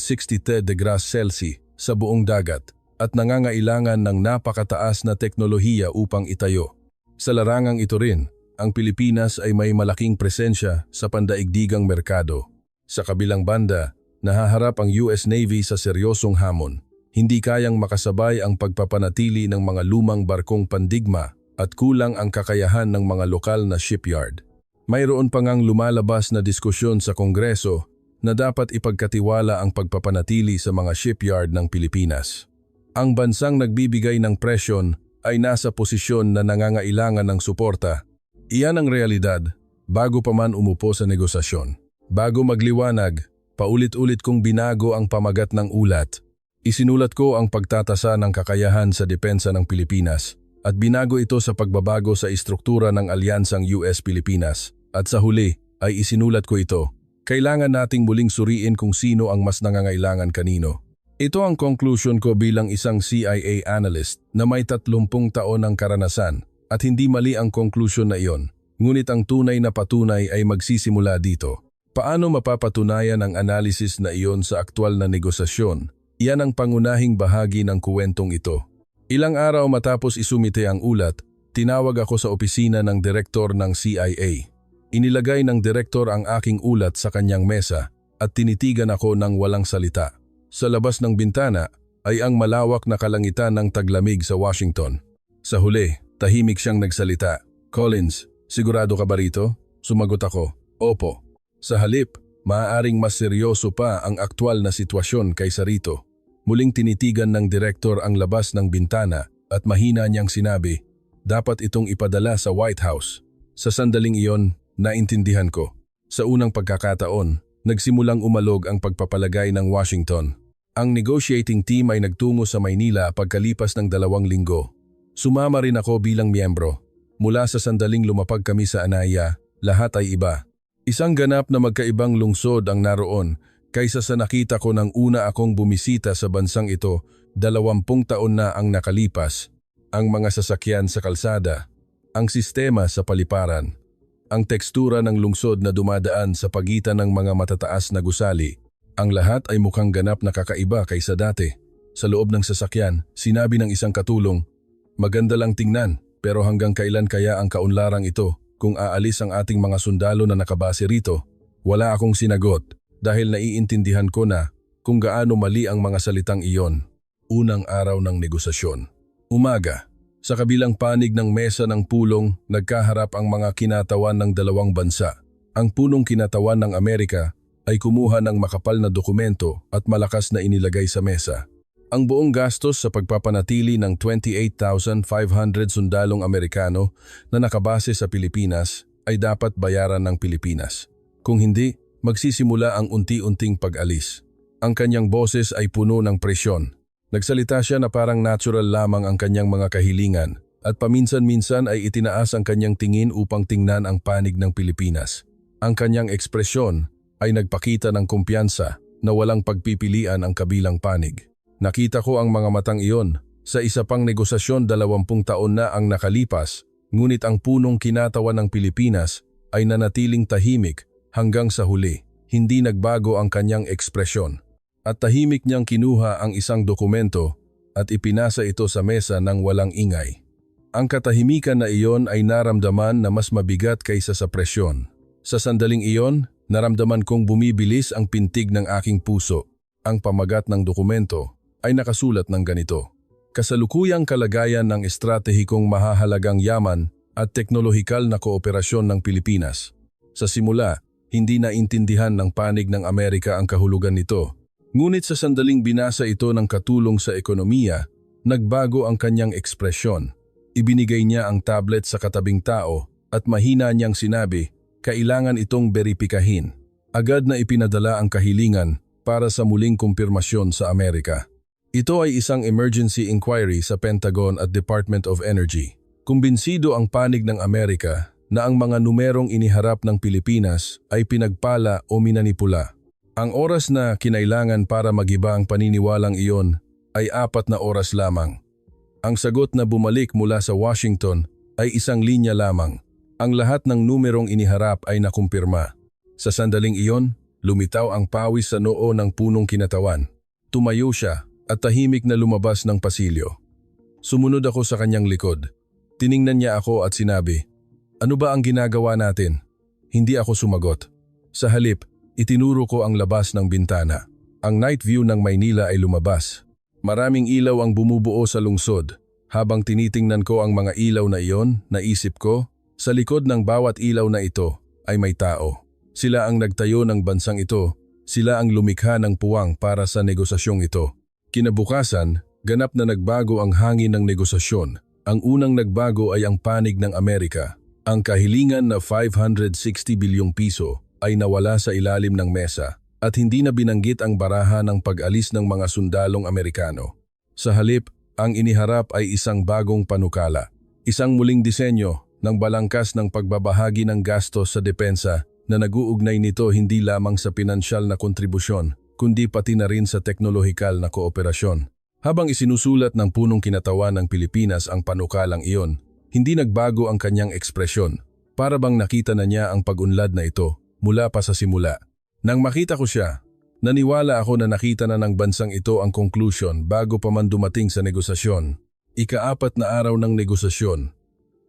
degrees Celsius sa buong dagat at nangangailangan ng napakataas na teknolohiya upang itayo. Sa larangang ito rin, ang Pilipinas ay may malaking presensya sa pandaigdigang merkado. Sa kabilang banda, nahaharap ang US Navy sa seryosong hamon. Hindi kayang makasabay ang pagpapanatili ng mga lumang barkong pandigma at kulang ang kakayahan ng mga lokal na shipyard. Mayroon pa ngang lumalabas na diskusyon sa Kongreso na dapat ipagkatiwala ang pagpapanatili sa mga shipyard ng Pilipinas. Ang bansang nagbibigay ng presyon ay nasa posisyon na nangangailangan ng suporta. Iyan ang realidad bago pa man umupo sa negosasyon. Bago magliwanag, paulit-ulit kong binago ang pamagat ng ulat. Isinulat ko ang pagtatasa ng kakayahan sa depensa ng Pilipinas at binago ito sa pagbabago sa istruktura ng alyansang US-Pilipinas. At sa huli ay isinulat ko ito. Kailangan nating muling suriin kung sino ang mas nangangailangan kanino. Ito ang conclusion ko bilang isang CIA analyst na may 30 taon ng karanasan. At hindi mali ang konklusyon na iyon, ngunit ang tunay na patunay ay magsisimula dito. Paano mapapatunayan ang analysis na iyon sa aktwal na negosasyon? Iyan ang pangunahing bahagi ng kuwentong ito. Ilang araw matapos isumite ang ulat, tinawag ako sa opisina ng direktor ng CIA. Inilagay ng direktor ang aking ulat sa kanyang mesa at tinitigan ako ng walang salita. Sa labas ng bintana ay ang malawak na kalangitan ng taglamig sa Washington. Sa huli, tahimik siyang nagsalita. "Collins, sigurado ka ba rito?" Sumagot ako, "Opo." Sa halip, maaaring mas seryoso pa ang aktwal na sitwasyon kaysa rito. Muling tinitigan ng direktor ang labas ng bintana at mahina niyang sinabi, "Dapat itong ipadala sa White House." Sa sandaling iyon, naintindihan ko. Sa unang pagkakataon, nagsimulang umalog ang pagpapalagay ng Washington. Ang negotiating team ay nagtungo sa Maynila pagkalipas ng 2 linggo. Sumama rin ako bilang miyembro. Mula sa sandaling lumapag kami sa Anaya, lahat ay iba. Isang ganap na magkaibang lungsod ang naroon kaysa sa nakita ko nang una akong bumisita sa bansang ito. 20 taon na ang nakalipas. Ang mga sasakyan sa kalsada, ang sistema sa paliparan, ang tekstura ng lungsod na dumadaan sa pagitan ng mga matataas na gusali, ang lahat ay mukhang ganap na kakaiba kaysa dati. Sa loob ng sasakyan, sinabi ng isang katulong, "Maganda lang tingnan, pero hanggang kailan kaya ang kaunlarang ito kung aalis ang ating mga sundalo na nakabase rito?" Wala akong sinagot dahil naiintindihan ko na kung gaano mali ang mga salitang iyon. Unang araw ng negosasyon. Umaga. Sa kabilang panig ng mesa ng pulong, nagkaharap ang mga kinatawan ng dalawang bansa. Ang punong kinatawan ng Amerika ay kumuha ng makapal na dokumento at malakas na inilagay sa mesa. Ang buong gastos sa pagpapanatili ng 28,500 sundalong Amerikano na nakabase sa Pilipinas ay dapat bayaran ng Pilipinas. Kung hindi, magsisimula ang unti-unting pag-alis. Ang kanyang boses ay puno ng presyon. Nagsalita siya na parang natural lamang ang kanyang mga kahilingan at paminsan-minsan ay itinaas ang kanyang tingin upang tingnan ang panig ng Pilipinas. Ang kanyang ekspresyon ay nagpakita ng kumpiyansa na walang pagpipilian ang kabilang panig. Nakita ko ang mga matang iyon. Sa isa pang negosasyon 20 taon na ang nakalipas, ngunit ang punong kinatawan ng Pilipinas ay nanatiling tahimik hanggang sa huli. Hindi nagbago ang kanyang ekspresyon. At tahimik niyang kinuha ang isang dokumento at ipinasa ito sa mesa ng walang ingay. Ang katahimikan na iyon ay naramdaman na mas mabigat kaysa sa presyon. Sa sandaling iyon, naramdaman kong bumibilis ang pintig ng aking puso. Ang pamagat ng dokumento ay nakasulat ng ganito: kasalukuyang kalagayan ng estratehikong mahahalagang yaman at teknolohikal na kooperasyon ng Pilipinas. Sa simula, hindi naintindihan ng panig ng Amerika ang kahulugan nito. Ngunit sa sandaling binasa ito ng katulong sa ekonomiya, nagbago ang kanyang ekspresyon. Ibinigay niya ang tablet sa katabing tao at mahina niyang sinabi, kailangan itong beripikahin. Agad na ipinadala ang kahilingan para sa muling kumpirmasyon sa Amerika. Ito ay isang emergency inquiry sa Pentagon at Department of Energy. Kumbinsido ang panig ng Amerika na ang mga numerong iniharap ng Pilipinas ay pinagpala o minanipula. Ang oras na kinailangan para magiba ang paniniwalang iyon ay 4 na oras lamang. Ang sagot na bumalik mula sa Washington ay isang linya lamang. Ang lahat ng numerong iniharap ay nakumpirma. Sa sandaling iyon, lumitaw ang pawis sa noo ng punong kinatawan. Tumayo siya at tahimik na lumabas ng pasilyo. Sumunod ako sa kanyang likod. Tiningnan niya ako at sinabi, "Ano ba ang ginagawa natin?" Hindi ako sumagot. Sa halip, itinuro ko ang labas ng bintana. Ang night view ng Maynila ay lumabas. Maraming ilaw ang bumubuo sa lungsod. Habang tinitingnan ko ang mga ilaw na iyon, naisip ko, sa likod ng bawat ilaw na ito ay may tao. Sila ang nagtayo ng bansang ito. Sila ang lumikha ng puwang para sa negosasyong ito. Kinabukasan, ganap na nagbago ang hangin ng negosasyon. Ang unang nagbago ay ang panig ng Amerika. Ang kahilingan na 560 bilyong piso ay nawala sa ilalim ng mesa at hindi na binanggit ang baraha ng pag-alis ng mga sundalong Amerikano. Sa halip, ang iniharap ay isang bagong panukala. Isang muling disenyo ng balangkas ng pagbabahagi ng gastos sa depensa na nag-uugnay nito hindi lamang sa pinansyal na kontribusyon, kundi pati na rin sa teknolohikal na kooperasyon. Habang isinusulat ng punong kinatawan ng Pilipinas ang panukalang iyon, hindi nagbago ang kanyang ekspresyon. Para bang nakita na niya ang pag-unlad na ito mula pa sa simula. Nang makita ko siya, naniwala ako na nakita na ng bansang ito ang conclusion bago pa man dumating sa negosasyon. Ika-4 na araw ng negosasyon.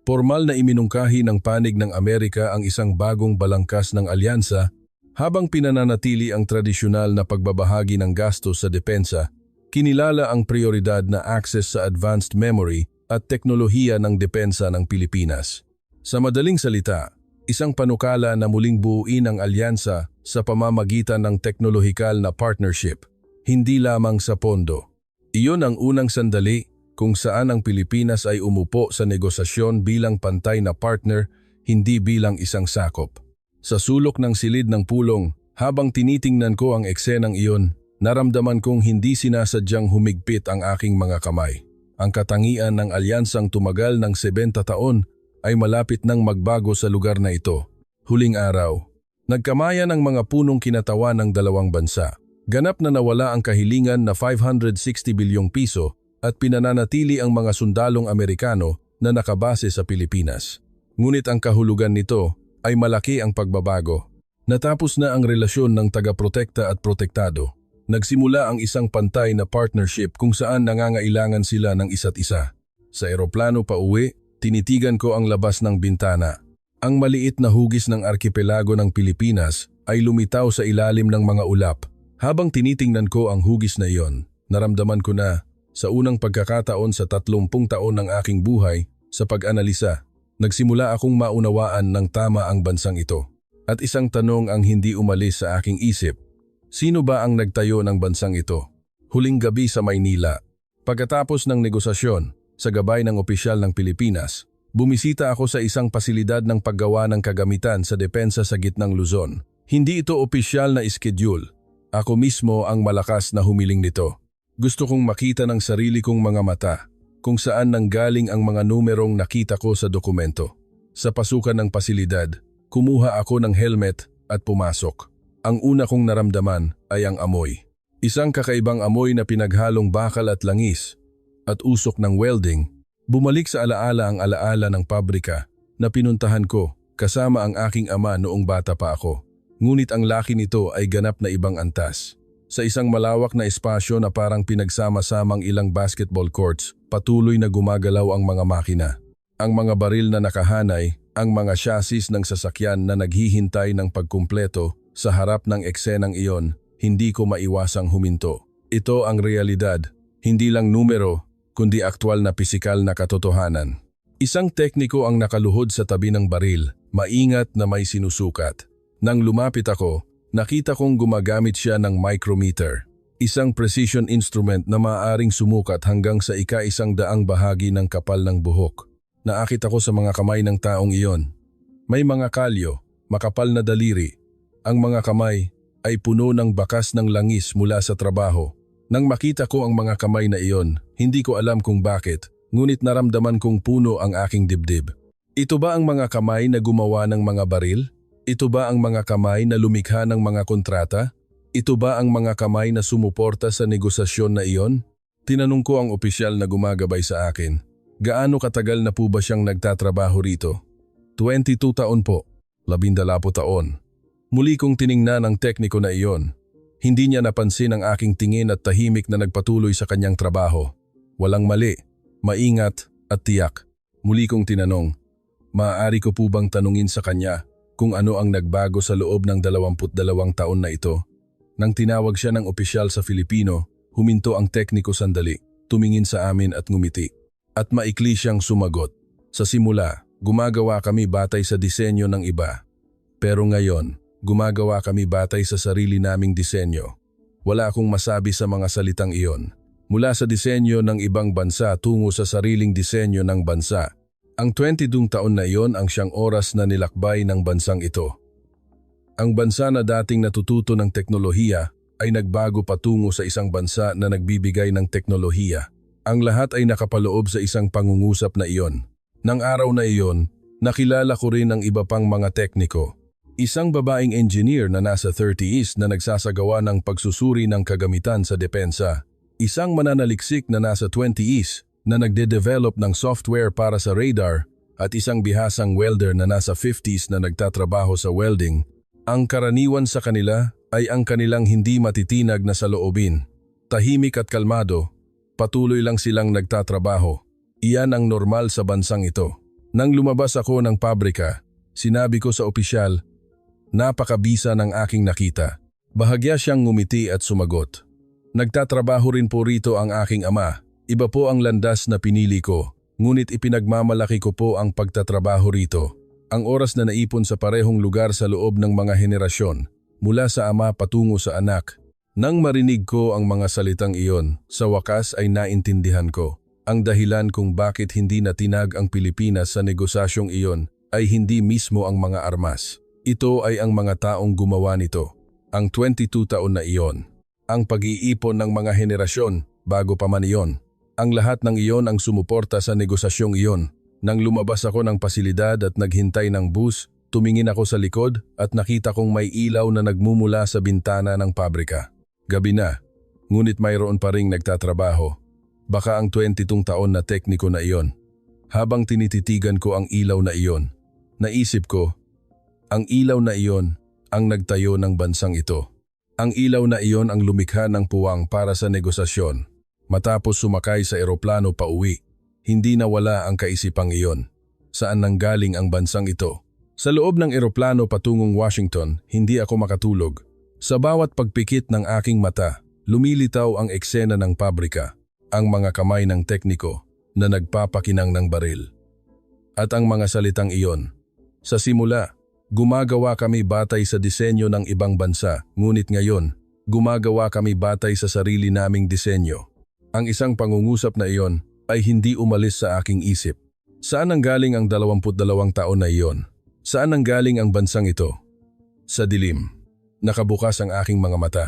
Formal na iminungkahi ng panig ng Amerika ang isang bagong balangkas ng alyansa. Habang pinananatili ang tradisyonal na pagbabahagi ng gastos sa depensa, kinilala ang prioridad na access sa advanced memory at teknolohiya ng depensa ng Pilipinas. Sa madaling salita, isang panukala na muling buuin ang alyansa sa pamamagitan ng teknolohikal na partnership, hindi lamang sa pondo. Iyon ang unang sandali kung saan ang Pilipinas ay umupo sa negosasyon bilang pantay na partner, hindi bilang isang sakop. Sa sulok ng silid ng pulong, habang tinitingnan ko ang eksenang iyon, naramdaman kong hindi sinasadyang humigpit ang aking mga kamay. Ang katangian ng alyansang tumagal ng 70 taon ay malapit nang magbago sa lugar na ito. Huling araw, nagkamayan ang mga punong kinatawan ng dalawang bansa. Ganap na nawala ang kahilingan na 560 bilyong piso at pinananatili ang mga sundalong Amerikano na nakabase sa Pilipinas. Ngunit ang kahulugan nito ay malaki ang pagbabago. Natapos na ang relasyon ng taga-protekta at protektado. Nagsimula ang isang pantay na partnership kung saan nangangailangan sila ng isa't isa. Sa eroplano pa uwi, tinitigan ko ang labas ng bintana. Ang maliit na hugis ng arkipelago ng Pilipinas ay lumitaw sa ilalim ng mga ulap. Habang tinitingnan ko ang hugis na iyon, naramdaman ko na, sa unang pagkakataon sa 30 taon ng aking buhay, sa pag-analisa, nagsimula akong maunawaan ng tama ang bansang ito. At isang tanong ang hindi umalis sa aking isip. Sino ba ang nagtayo ng bansang ito? Huling gabi sa Maynila. Pagkatapos ng negosasyon, sa gabay ng opisyal ng Pilipinas, Bumisita ako sa isang pasilidad ng paggawa ng kagamitan sa depensa sa gitnang Luzon. Hindi ito opisyal na schedule. Ako mismo ang malakas na humiling nito. Gusto kong makita ng sarili kong mga mata kung saan nanggaling ang mga numerong nakita ko sa dokumento. Sa pasukan ng pasilidad, kumuha ako ng helmet at pumasok. Ang una kong naramdaman ay ang amoy. Isang kakaibang amoy na pinaghalong bakal at langis at usok ng welding. Bumalik sa alaala ang alaala ng pabrika na pinuntahan ko kasama ang aking ama noong bata pa ako. Ngunit ang laki nito ay ganap na ibang antas. Sa isang malawak na espasyo na parang pinagsama-samang ilang basketball courts, patuloy na gumagalaw ang mga makina. Ang mga baril na nakahanay, ang mga chassis ng sasakyan na naghihintay ng pagkumpleto sa harap ng eksenang iyon, hindi ko maiwasang huminto. Ito ang realidad, hindi lang numero, kundi aktwal na pisikal na katotohanan. Isang tekniko ang nakaluhod sa tabi ng baril, maingat na may sinusukat. Nang lumapit ako, nakita kong gumagamit siya ng micrometer, isang precision instrument na maaaring sumukat hanggang sa ika-100 bahagi ng kapal ng buhok. Naakit ako sa mga kamay ng taong iyon. May mga kalyo, makapal na daliri. Ang mga kamay ay puno ng bakas ng langis mula sa trabaho. Nang makita ko ang mga kamay na iyon, hindi ko alam kung bakit, ngunit naramdaman kong puno ang aking dibdib. Ito ba ang mga kamay na gumawa ng mga baril? Ito ba ang mga kamay na lumikha ng mga kontrata? Ito ba ang mga kamay na sumuporta sa negosasyon na iyon? Tinanong ko ang opisyal na gumagabay sa akin. Gaano katagal na po ba siyang nagtatrabaho rito? 22 taon po, 12 taon. Muli kong tiningnan ang tekniko na iyon. Hindi niya napansin ang aking tingin at tahimik na nagpatuloy sa kanyang trabaho. Walang mali, maingat at tiyak. Muli kong tinanong, maaari ko po bang tanungin sa kanya kung ano ang nagbago sa loob ng 22 taon na ito? Nang tinawag siya ng opisyal sa Filipino, huminto ang tekniko sandali, tumingin sa amin at ngumiti. At maikli siyang sumagot. Sa simula, gumagawa kami batay sa disenyo ng iba. Pero ngayon, gumagawa kami batay sa sarili naming disenyo. Wala akong masabi sa mga salitang iyon. Mula sa disenyo ng ibang bansa tungo sa sariling disenyo ng bansa. Ang 22 taon na iyon ang siyang oras na nilakbay ng bansang ito. Ang bansa na dating natututo ng teknolohiya ay nagbago patungo sa isang bansa na nagbibigay ng teknolohiya. Ang lahat ay nakapaloob sa isang pangungusap na iyon. Nang araw na iyon, nakilala ko rin ang iba pang mga tekniko. Isang babaeng engineer na nasa 30s na nagsasagawa ng pagsusuri ng kagamitan sa depensa. Isang mananaliksik na nasa 20s na nagde-develop ng software para sa radar at isang bihasang welder na nasa 50s na nagtatrabaho sa welding. Ang karaniwan sa kanila ay ang kanilang hindi matitinag na saloobin. Tahimik at kalmado, patuloy lang silang nagtatrabaho. Iyan ang normal sa bansang ito. Nang lumabas ako ng pabrika, sinabi ko sa opisyal, napakabisa ng aking nakita. Bahagya siyang ngumiti at sumagot. Nagtatrabaho rin po rito ang aking ama. Iba po ang landas na pinili ko, ngunit ipinagmamalaki ko po ang pagtatrabaho rito. Ang oras na naipon sa parehong lugar sa loob ng mga henerasyon, mula sa ama patungo sa anak. Nang marinig ko ang mga salitang iyon, sa wakas ay naintindihan ko. Ang dahilan kung bakit hindi natinag ang Pilipinas sa negosasyong iyon ay hindi mismo ang mga armas. Ito ay ang mga taong gumawa nito, ang 22 taon na iyon. Ang pag-iipon ng mga henerasyon bago pa man iyon. Ang lahat ng iyon ang sumuporta sa negosasyong iyon. Nang lumabas ako ng pasilidad at naghintay ng bus, tumingin ako sa likod at nakita kong may ilaw na nagmumula sa bintana ng pabrika. Gabi na, ngunit mayroon pa ring nagtatrabaho. Baka ang 22 taon na tekniko na iyon. Habang tinititigan ko ang ilaw na iyon, naisip ko, ang ilaw na iyon ang nagtayo ng bansang ito. Ang ilaw na iyon ang lumikha ng puwang para sa negosasyon. Matapos sumakay sa eroplano pa uwi, hindi nawala ang kaisipang iyon. Saan nanggaling ang bansang ito? Sa loob ng eroplano patungong Washington, hindi ako makatulog. Sa bawat pagpikit ng aking mata, lumilitaw ang eksena ng pabrika, ang mga kamay ng tekniko na nagpapakinang ng baril. At ang mga salitang iyon, sa simula, gumagawa kami batay sa disenyo ng ibang bansa, ngunit ngayon, gumagawa kami batay sa sarili naming disenyo. Ang isang pangungusap na iyon ay hindi umalis sa aking isip. Saan nanggaling ang 22 taon na iyon? Saan nanggaling ang bansang ito? Sa dilim. Nakabukas ang aking mga mata.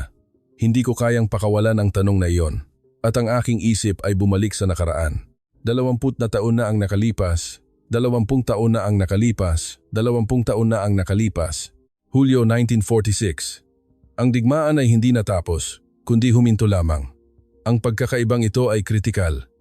Hindi ko kayang pakawalan ang tanong na iyon. At ang aking isip ay bumalik sa nakaraan. 20 na taon na ang nakalipas. 20 taon na ang nakalipas. 20 taon na ang nakalipas. Hulyo 1946. Ang digmaan ay hindi natapos, kundi huminto lamang. Ang pagkakaibang ito ay kritikal.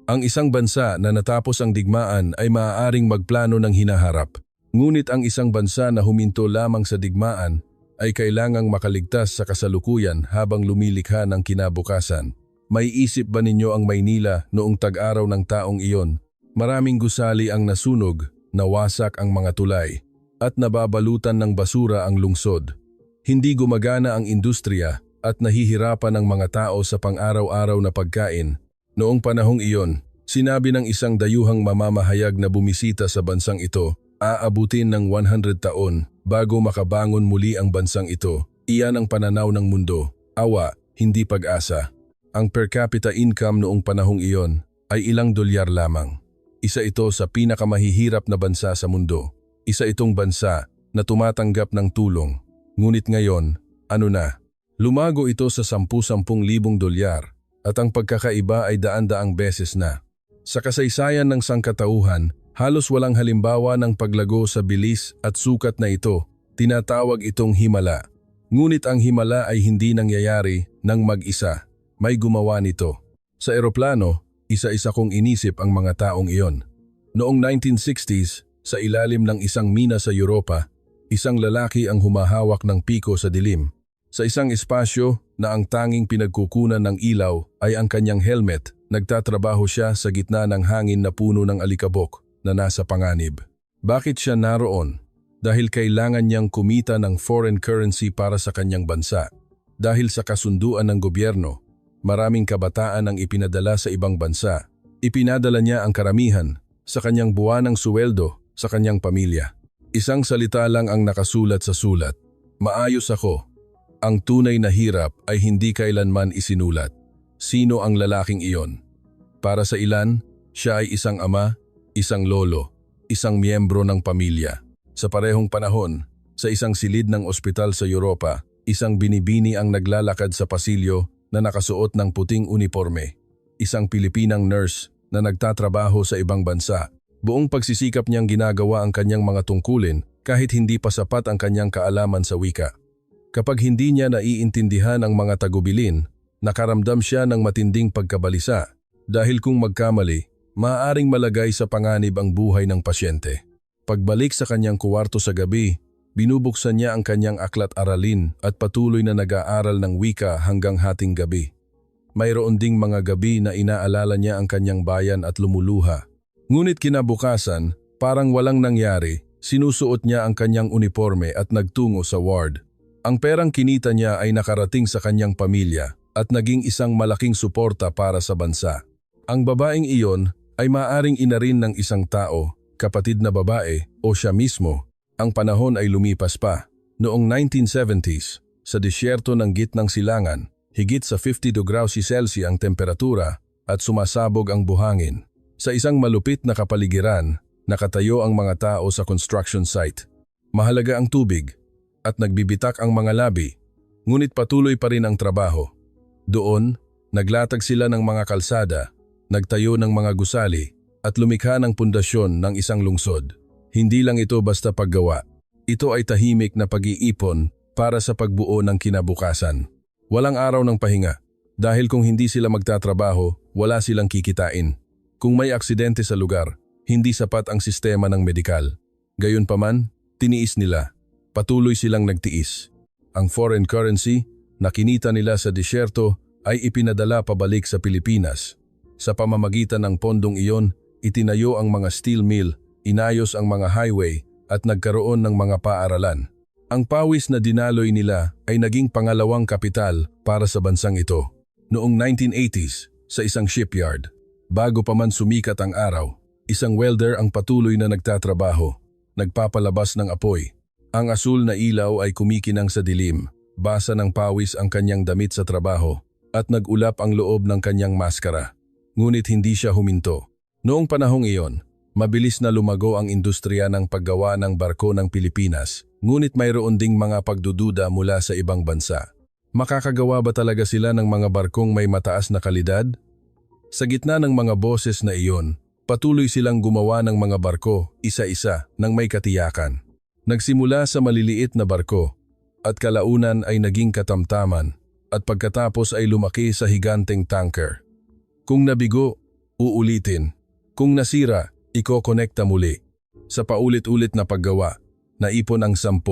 Ang isang bansa na natapos ang digmaan ay maaaring magplano ng hinaharap. Ngunit ang isang bansa na huminto lamang sa digmaan ay kailangang makaligtas sa kasalukuyan habang lumilikha ng kinabukasan. May isip ba ninyo ang Maynila noong tag-araw ng taong iyon? Maraming gusali ang nasunog, nawasak ang mga tulay, at nababalutan ng basura ang lungsod. Hindi gumagana ang industriya at nahihirapan ang mga tao sa pang-araw-araw na pagkain. Noong panahong iyon, sinabi ng isang dayuhang mamamahayag na bumisita sa bansang ito, aabutin ng 100 taon bago makabangon muli ang bansang ito. Iyan ang pananaw ng mundo. Awa, hindi pag-asa. Ang per capita income noong panahong iyon ay ilang dolyar lamang. Isa ito sa pinakamahihirap na bansa sa mundo. Isa itong bansa na tumatanggap ng tulong. Ngunit ngayon, ano na? Lumago ito sa 10,000 dolyar at ang pagkakaiba ay daan-daang beses na. Sa kasaysayan ng sangkatauhan, halos walang halimbawa ng paglago sa bilis at sukat na ito. Tinatawag itong himala. Ngunit ang himala ay hindi nangyayari ng mag-isa. May gumawa nito. Sa eroplano, isa-isa kong inisip ang mga taong iyon. Noong 1960s, sa ilalim ng isang mina sa Europa, isang lalaki ang humahawak ng piko sa dilim. Sa isang espasyo na ang tanging pinagkukunan ng ilaw ay ang kanyang helmet, nagtatrabaho siya sa gitna ng hangin na puno ng alikabok na nasa panganib. Bakit siya naroon? Dahil kailangan niyang kumita ng foreign currency para sa kanyang bansa. Dahil sa kasunduan ng gobyerno, maraming kabataan ang ipinadala sa ibang bansa. Ipinadala niya ang karamihan sa kanyang buwanang suweldo sa kanyang pamilya. Isang salita lang ang nakasulat sa sulat. Maayos ako. Ang tunay na hirap ay hindi kailanman isinulat. Sino ang lalaking iyon? Para sa ilan, siya ay isang ama, isang lolo, isang miyembro ng pamilya. Sa parehong panahon, sa isang silid ng ospital sa Europa, isang binibini ang naglalakad sa pasilyo na nakasuot ng puting uniforme. Isang Pilipinang nurse na nagtatrabaho sa ibang bansa. Buong pagsisikap niyang ginagawa ang kanyang mga tungkulin kahit hindi pa sapat ang kanyang kaalaman sa wika. Kapag hindi niya naiintindihan ang mga tagubilin, nakaramdam siya ng matinding pagkabalisa dahil kung magkamali, maaaring malagay sa panganib ang buhay ng pasyente. Pagbalik sa kanyang kuwarto sa gabi, binubuksan niya ang kanyang aklat-aralin at patuloy na nag-aaral ng wika hanggang hating gabi. Mayroon ding mga gabi na inaalala niya ang kanyang bayan at lumuluha. Ngunit kinabukasan, parang walang nangyari, sinusuot niya ang kanyang uniforme at nagtungo sa ward. Ang perang kinita niya ay nakarating sa kanyang pamilya at naging isang malaking suporta para sa bansa. Ang babaeng iyon ay maaring ina rin ng isang tao, kapatid na babae o siya mismo. Ang panahon ay lumipas pa. Noong 1970s, sa disyerto ng gitnang silangan, higit sa 50 degree Celsius ang temperatura at sumasabog ang buhangin. Sa isang malupit na kapaligiran, nakatayo ang mga tao sa construction site. Mahalaga ang tubig at nagbibitak ang mga labi, ngunit patuloy pa rin ang trabaho. Doon, naglatag sila ng mga kalsada, nagtayo ng mga gusali at lumikha ng pundasyon ng isang lungsod. Hindi lang ito basta paggawa. Ito ay tahimik na pag-iipon para sa pagbuo ng kinabukasan. Walang araw ng pahinga, dahil kung hindi sila magtatrabaho, wala silang kikitain. Kung may aksidente sa lugar, hindi sapat ang sistema ng medikal. Gayunpaman, tiniis nila. Patuloy silang nagtiis. Ang foreign currency na kinita nila sa disyerto ay ipinadala pabalik sa Pilipinas. Sa pamamagitan ng pondong iyon, itinayo ang mga steel mill, inayos ang mga highway at nagkaroon ng mga paaralan. Ang pawis na dinaloy nila ay naging pangalawang kapital para sa bansang ito. Noong 1980s, sa isang shipyard, bago pa man sumikat ang araw, isang welder ang patuloy na nagtatrabaho, nagpapalabas ng apoy. Ang asul na ilaw ay kumikinang sa dilim, basa ng pawis ang kanyang damit sa trabaho, at nag-ulap ang loob ng kanyang maskara. Ngunit hindi siya huminto. Noong panahong iyon, Mabilis na lumago ang industriya ng paggawa ng barko ng Pilipinas, ngunit mayroon ding mga pagdududa mula sa ibang bansa. Makakagawa ba talaga sila ng mga barkong may mataas na kalidad? Sa gitna ng mga boses na iyon, patuloy silang gumawa ng mga barko, isa-isa, ng may katiyakan. Nagsimula sa maliliit na barko, at kalaunan ay naging katamtaman, at pagkatapos ay lumaki sa higanteng tanker. Kung nabigo, uulitin. Kung nasira, iko-konekta muli. Sa paulit-ulit na paggawa, naipon ang 10,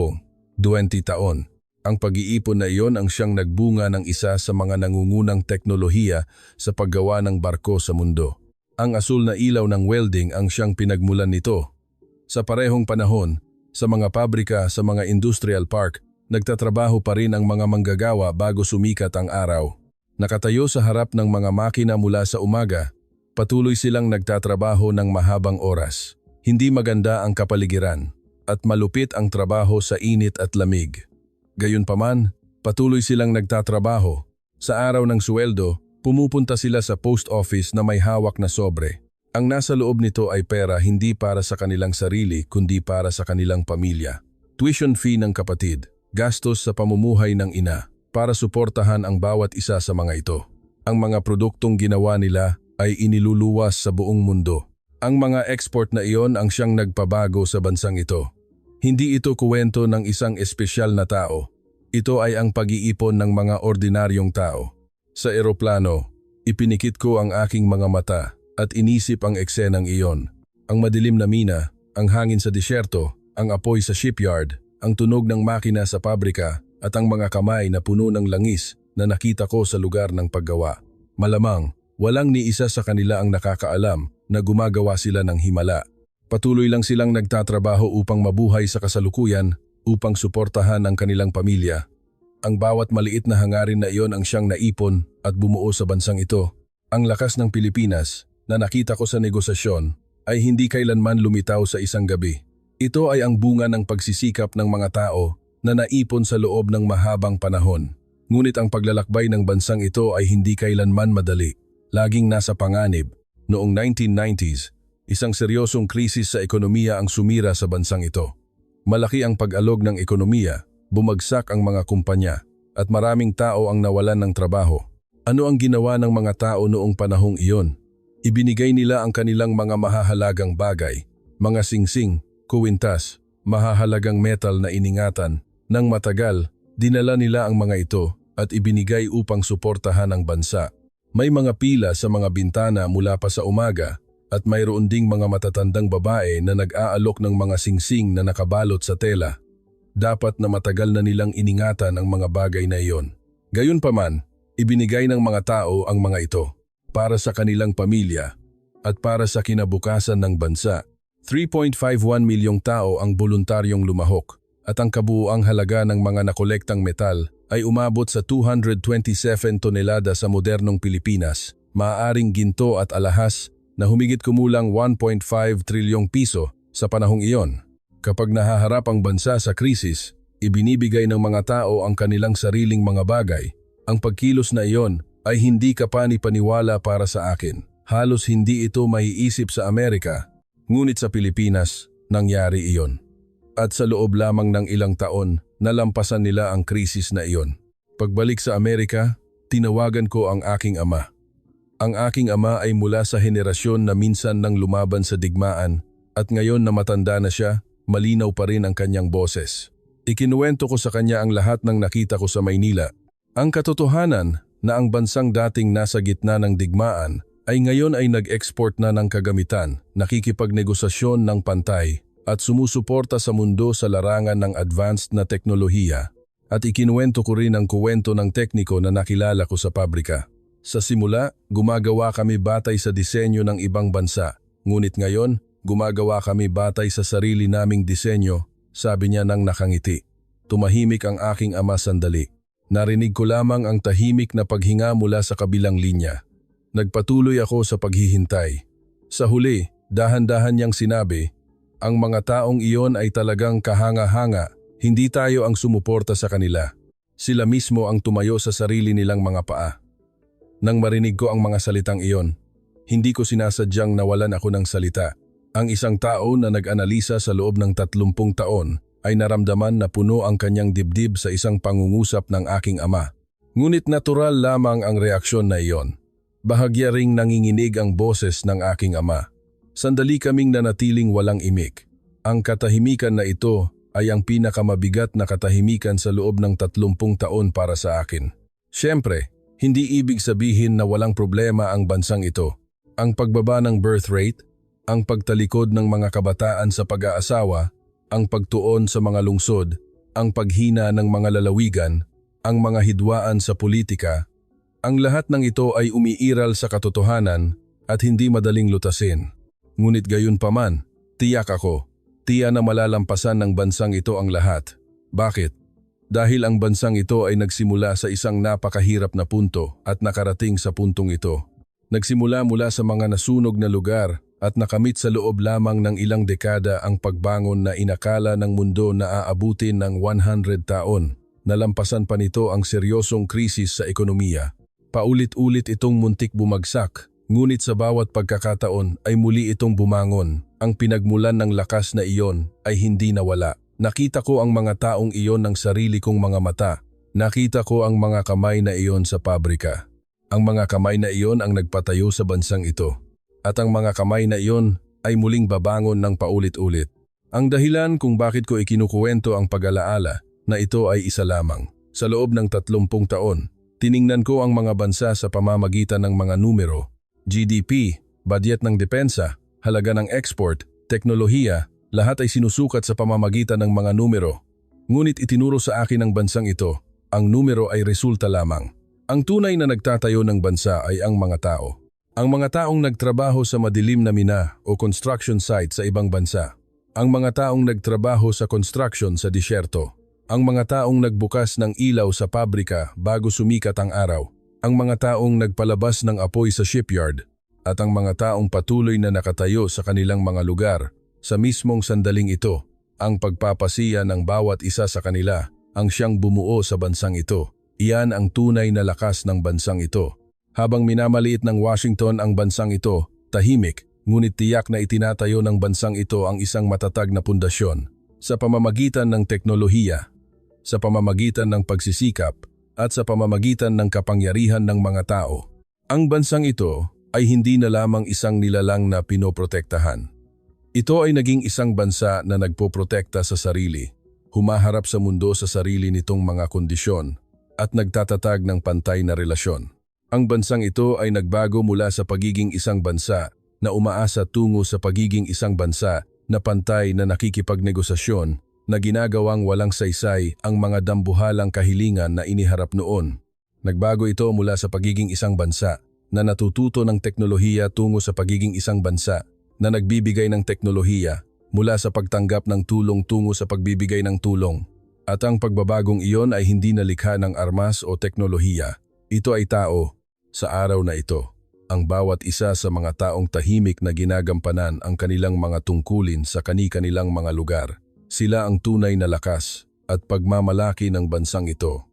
20 taon. Ang pag-iipon na iyon ang siyang nagbunga ng isa sa mga nangungunang teknolohiya sa paggawa ng barko sa mundo. Ang asul na ilaw ng welding ang siyang pinagmulan nito. Sa parehong panahon, sa mga pabrika, sa mga industrial park, nagtatrabaho pa rin ang mga manggagawa bago sumikat ang araw. Nakatayo sa harap ng mga makina mula sa umaga, patuloy silang nagtatrabaho ng mahabang oras. Hindi maganda ang kapaligiran, at malupit ang trabaho sa init at lamig. Gayunpaman, patuloy silang nagtatrabaho. Sa araw ng sweldo, pumupunta sila sa post office na may hawak na sobre. Ang nasa loob nito ay pera hindi para sa kanilang sarili kundi para sa kanilang pamilya. Tuition fee ng kapatid, gastos sa pamumuhay ng ina, para suportahan ang bawat isa sa mga ito. Ang mga produktong ginawa nila ay iniluluwas sa buong mundo. Ang mga export na iyon ang siyang nagpabago sa bansang ito. Hindi ito kuwento ng isang espesyal na tao. Ito ay ang pag-iipon ng mga ordinaryong tao. Sa eroplano, ipinikit ko ang aking mga mata at inisip ang eksenang iyon. Ang madilim na mina, ang hangin sa disyerto, ang apoy sa shipyard, ang tunog ng makina sa pabrika at ang mga kamay na puno ng langis na nakita ko sa lugar ng paggawa. Malamang, walang ni isa sa kanila ang nakakaalam na gumagawa sila ng himala. Patuloy lang silang nagtatrabaho upang mabuhay sa kasalukuyan, upang suportahan ang kanilang pamilya. Ang bawat maliit na hangarin na iyon ang siyang naipon at bumuo sa bansang ito. Ang lakas ng Pilipinas na nakita ko sa negosasyon ay hindi kailanman lumitaw sa isang gabi. Ito ay ang bunga ng pagsisikap ng mga tao na naipon sa loob ng mahabang panahon. Ngunit ang paglalakbay ng bansang ito ay hindi kailanman madali. Laging nasa panganib. Noong 1990s, isang seryosong krisis sa ekonomiya ang sumira sa bansang ito. Malaki ang pag-alog ng ekonomiya, bumagsak ang mga kumpanya, at maraming tao ang nawalan ng trabaho. Ano ang ginawa ng mga tao noong panahong iyon? Ibinigay nila ang kanilang mga mahahalagang bagay, mga singsing, kuwintas, mahahalagang metal na iningatan. Nang matagal, dinala nila ang mga ito at ibinigay upang suportahan ang bansa. May mga pila sa mga bintana mula pa sa umaga at mayroon ding mga matatandang babae na nag-aalok ng mga singsing na nakabalot sa tela. Dapat na matagal na nilang iningatan ang mga bagay na iyon. Gayunpaman, ibinigay ng mga tao ang mga ito para sa kanilang pamilya at para sa kinabukasan ng bansa. 3.51 milyong tao ang voluntaryong lumahok at ang kabuuang halaga ng mga nakolektang metal ay umabot sa 227 tonelada sa modernong Pilipinas, maaaring ginto at alahas na humigit kumulang 1.5 trilyong piso sa panahong iyon. Kapag nahaharap ang bansa sa krisis, ibinibigay ng mga tao ang kanilang sariling mga bagay. Ang pagkilos na iyon ay hindi kapani-paniwala para sa akin. Halos hindi ito maiisip sa Amerika, ngunit sa Pilipinas, nangyari iyon. At sa loob lamang ng ilang taon, nalampasan nila ang krisis na iyon. Pagbalik sa Amerika, tinawagan ko ang aking ama. Ang aking ama ay mula sa henerasyon na minsan nang lumaban sa digmaan at ngayon na matanda na siya, malinaw pa rin ang kanyang boses. Ikinuwento ko sa kanya ang lahat ng nakita ko sa Maynila. Ang katotohanan na ang bansang dating nasa gitna ng digmaan ay ngayon ay nag-export na ng kagamitan, nakikipagnegosasyon ng pantay, at sumusuporta sa mundo sa larangan ng advanced na teknolohiya. At ikinuwento ko rin ang kuwento ng tekniko na nakilala ko sa pabrika. Sa simula, gumagawa kami batay sa disenyo ng ibang bansa. Ngunit ngayon, gumagawa kami batay sa sarili naming disenyo, sabi niya nang nakangiti. Tumahimik ang aking ama sandali. Narinig ko lamang ang tahimik na paghinga mula sa kabilang linya. Nagpatuloy ako sa paghihintay. Sa huli, dahan-dahan niyang sinabi, ang mga taong iyon ay talagang kahanga-hanga, hindi tayo ang sumuporta sa kanila. Sila mismo ang tumayo sa sarili nilang mga paa. Nang marinig ko ang mga salitang iyon, hindi ko sinasadyang nawalan ako ng salita. Ang isang tao na nag-analisa sa loob ng 30 taon ay naramdaman na puno ang kanyang dibdib sa isang pangungusap ng aking ama. Ngunit natural lamang ang reaksyon na iyon. Bahagya ring nanginginig ang boses ng aking ama. Sandali kaming nanatiling walang imik. Ang katahimikan na ito ay ang pinakamabigat na katahimikan sa loob ng 30 taon para sa akin. Siyempre, hindi ibig sabihin na walang problema ang bansang ito. Ang pagbaba ng birth rate, ang pagtalikod ng mga kabataan sa pag-aasawa, ang pagtuon sa mga lungsod, ang paghina ng mga lalawigan, ang mga hidwaan sa politika, ang lahat ng ito ay umiiral sa katotohanan at hindi madaling lutasin. Ngunit gayunpaman, tiyak ako, tiya na malalampasan ng bansang ito ang lahat. Bakit? Dahil ang bansang ito ay nagsimula sa isang napakahirap na punto at nakarating sa puntong ito. Nagsimula mula sa mga nasunog na lugar at nakamit sa loob lamang ng ilang dekada ang pagbangon na inakala ng mundo na aabutin ng 100 taon. Nalampasan pa nito ang seryosong krisis sa ekonomiya. Paulit-ulit itong muntik bumagsak, ngunit sa bawat pagkakataon ay muli itong bumangon. Ang pinagmulan ng lakas na iyon ay hindi nawala. Nakita ko ang mga taong iyon ng sarili kong mga mata. Nakita ko ang mga kamay na iyon sa pabrika. Ang mga kamay na iyon ang nagpatayo sa bansang ito. At ang mga kamay na iyon ay muling babangon ng paulit-ulit. Ang dahilan kung bakit ko ikinukuwento ang pag-alaala na ito ay isa lamang. Sa loob ng 30 taon, tiningnan ko ang mga bansa sa pamamagitan ng mga numero, GDP, budget ng depensa, halaga ng export, teknolohiya, lahat ay sinusukat sa pamamagitan ng mga numero. Ngunit itinuro sa akin ng bansang ito, ang numero ay resulta lamang. Ang tunay na nagtatayo ng bansa ay ang mga tao. Ang mga taong nagtrabaho sa madilim na mina o construction site sa ibang bansa. Ang mga taong nagtrabaho sa construction sa disyerto. Ang mga taong nagbukas ng ilaw sa pabrika bago sumikat ang araw. Ang mga taong nagpalabas ng apoy sa shipyard. At ang mga taong patuloy na nakatayo sa kanilang mga lugar. Sa mismong sandaling ito, ang pagpapasiya ng bawat isa sa kanila ang siyang bumuo sa bansang ito. Iyan ang tunay na lakas ng bansang ito. Habang minamaliit ng Washington ang bansang ito, tahimik, ngunit tiyak na itinatayo ng bansang ito ang isang matatag na pundasyon sa pamamagitan ng teknolohiya, sa pamamagitan ng pagsisikap, at sa pamamagitan ng kapangyarihan ng mga tao. Ang bansang ito ay hindi na lamang isang nilalang na pinoprotektahan. Ito ay naging isang bansa na nagpoprotekta sa sarili, humaharap sa mundo sa sarili nitong mga kondisyon, at nagtatatag ng pantay na relasyon. Ang bansang ito ay nagbago mula sa pagiging isang bansa na umaasa tungo sa pagiging isang bansa na pantay na nakikipagnegosasyon na ginagawang walang saysay ang mga dambuhalang kahilingan na iniharap noon. Nagbago ito mula sa pagiging isang bansa na natututo ng teknolohiya tungo sa pagiging isang bansa na nagbibigay ng teknolohiya mula sa pagtanggap ng tulong tungo sa pagbibigay ng tulong. At ang pagbabagong iyon ay hindi nalikha ng armas o teknolohiya. Ito ay tao. Sa araw na ito, ang bawat isa sa mga taong tahimik na ginagampanan ang kanilang mga tungkulin sa kani-kanilang mga lugar. Sila ang tunay na lakas at pagmamalaki ng bansang ito.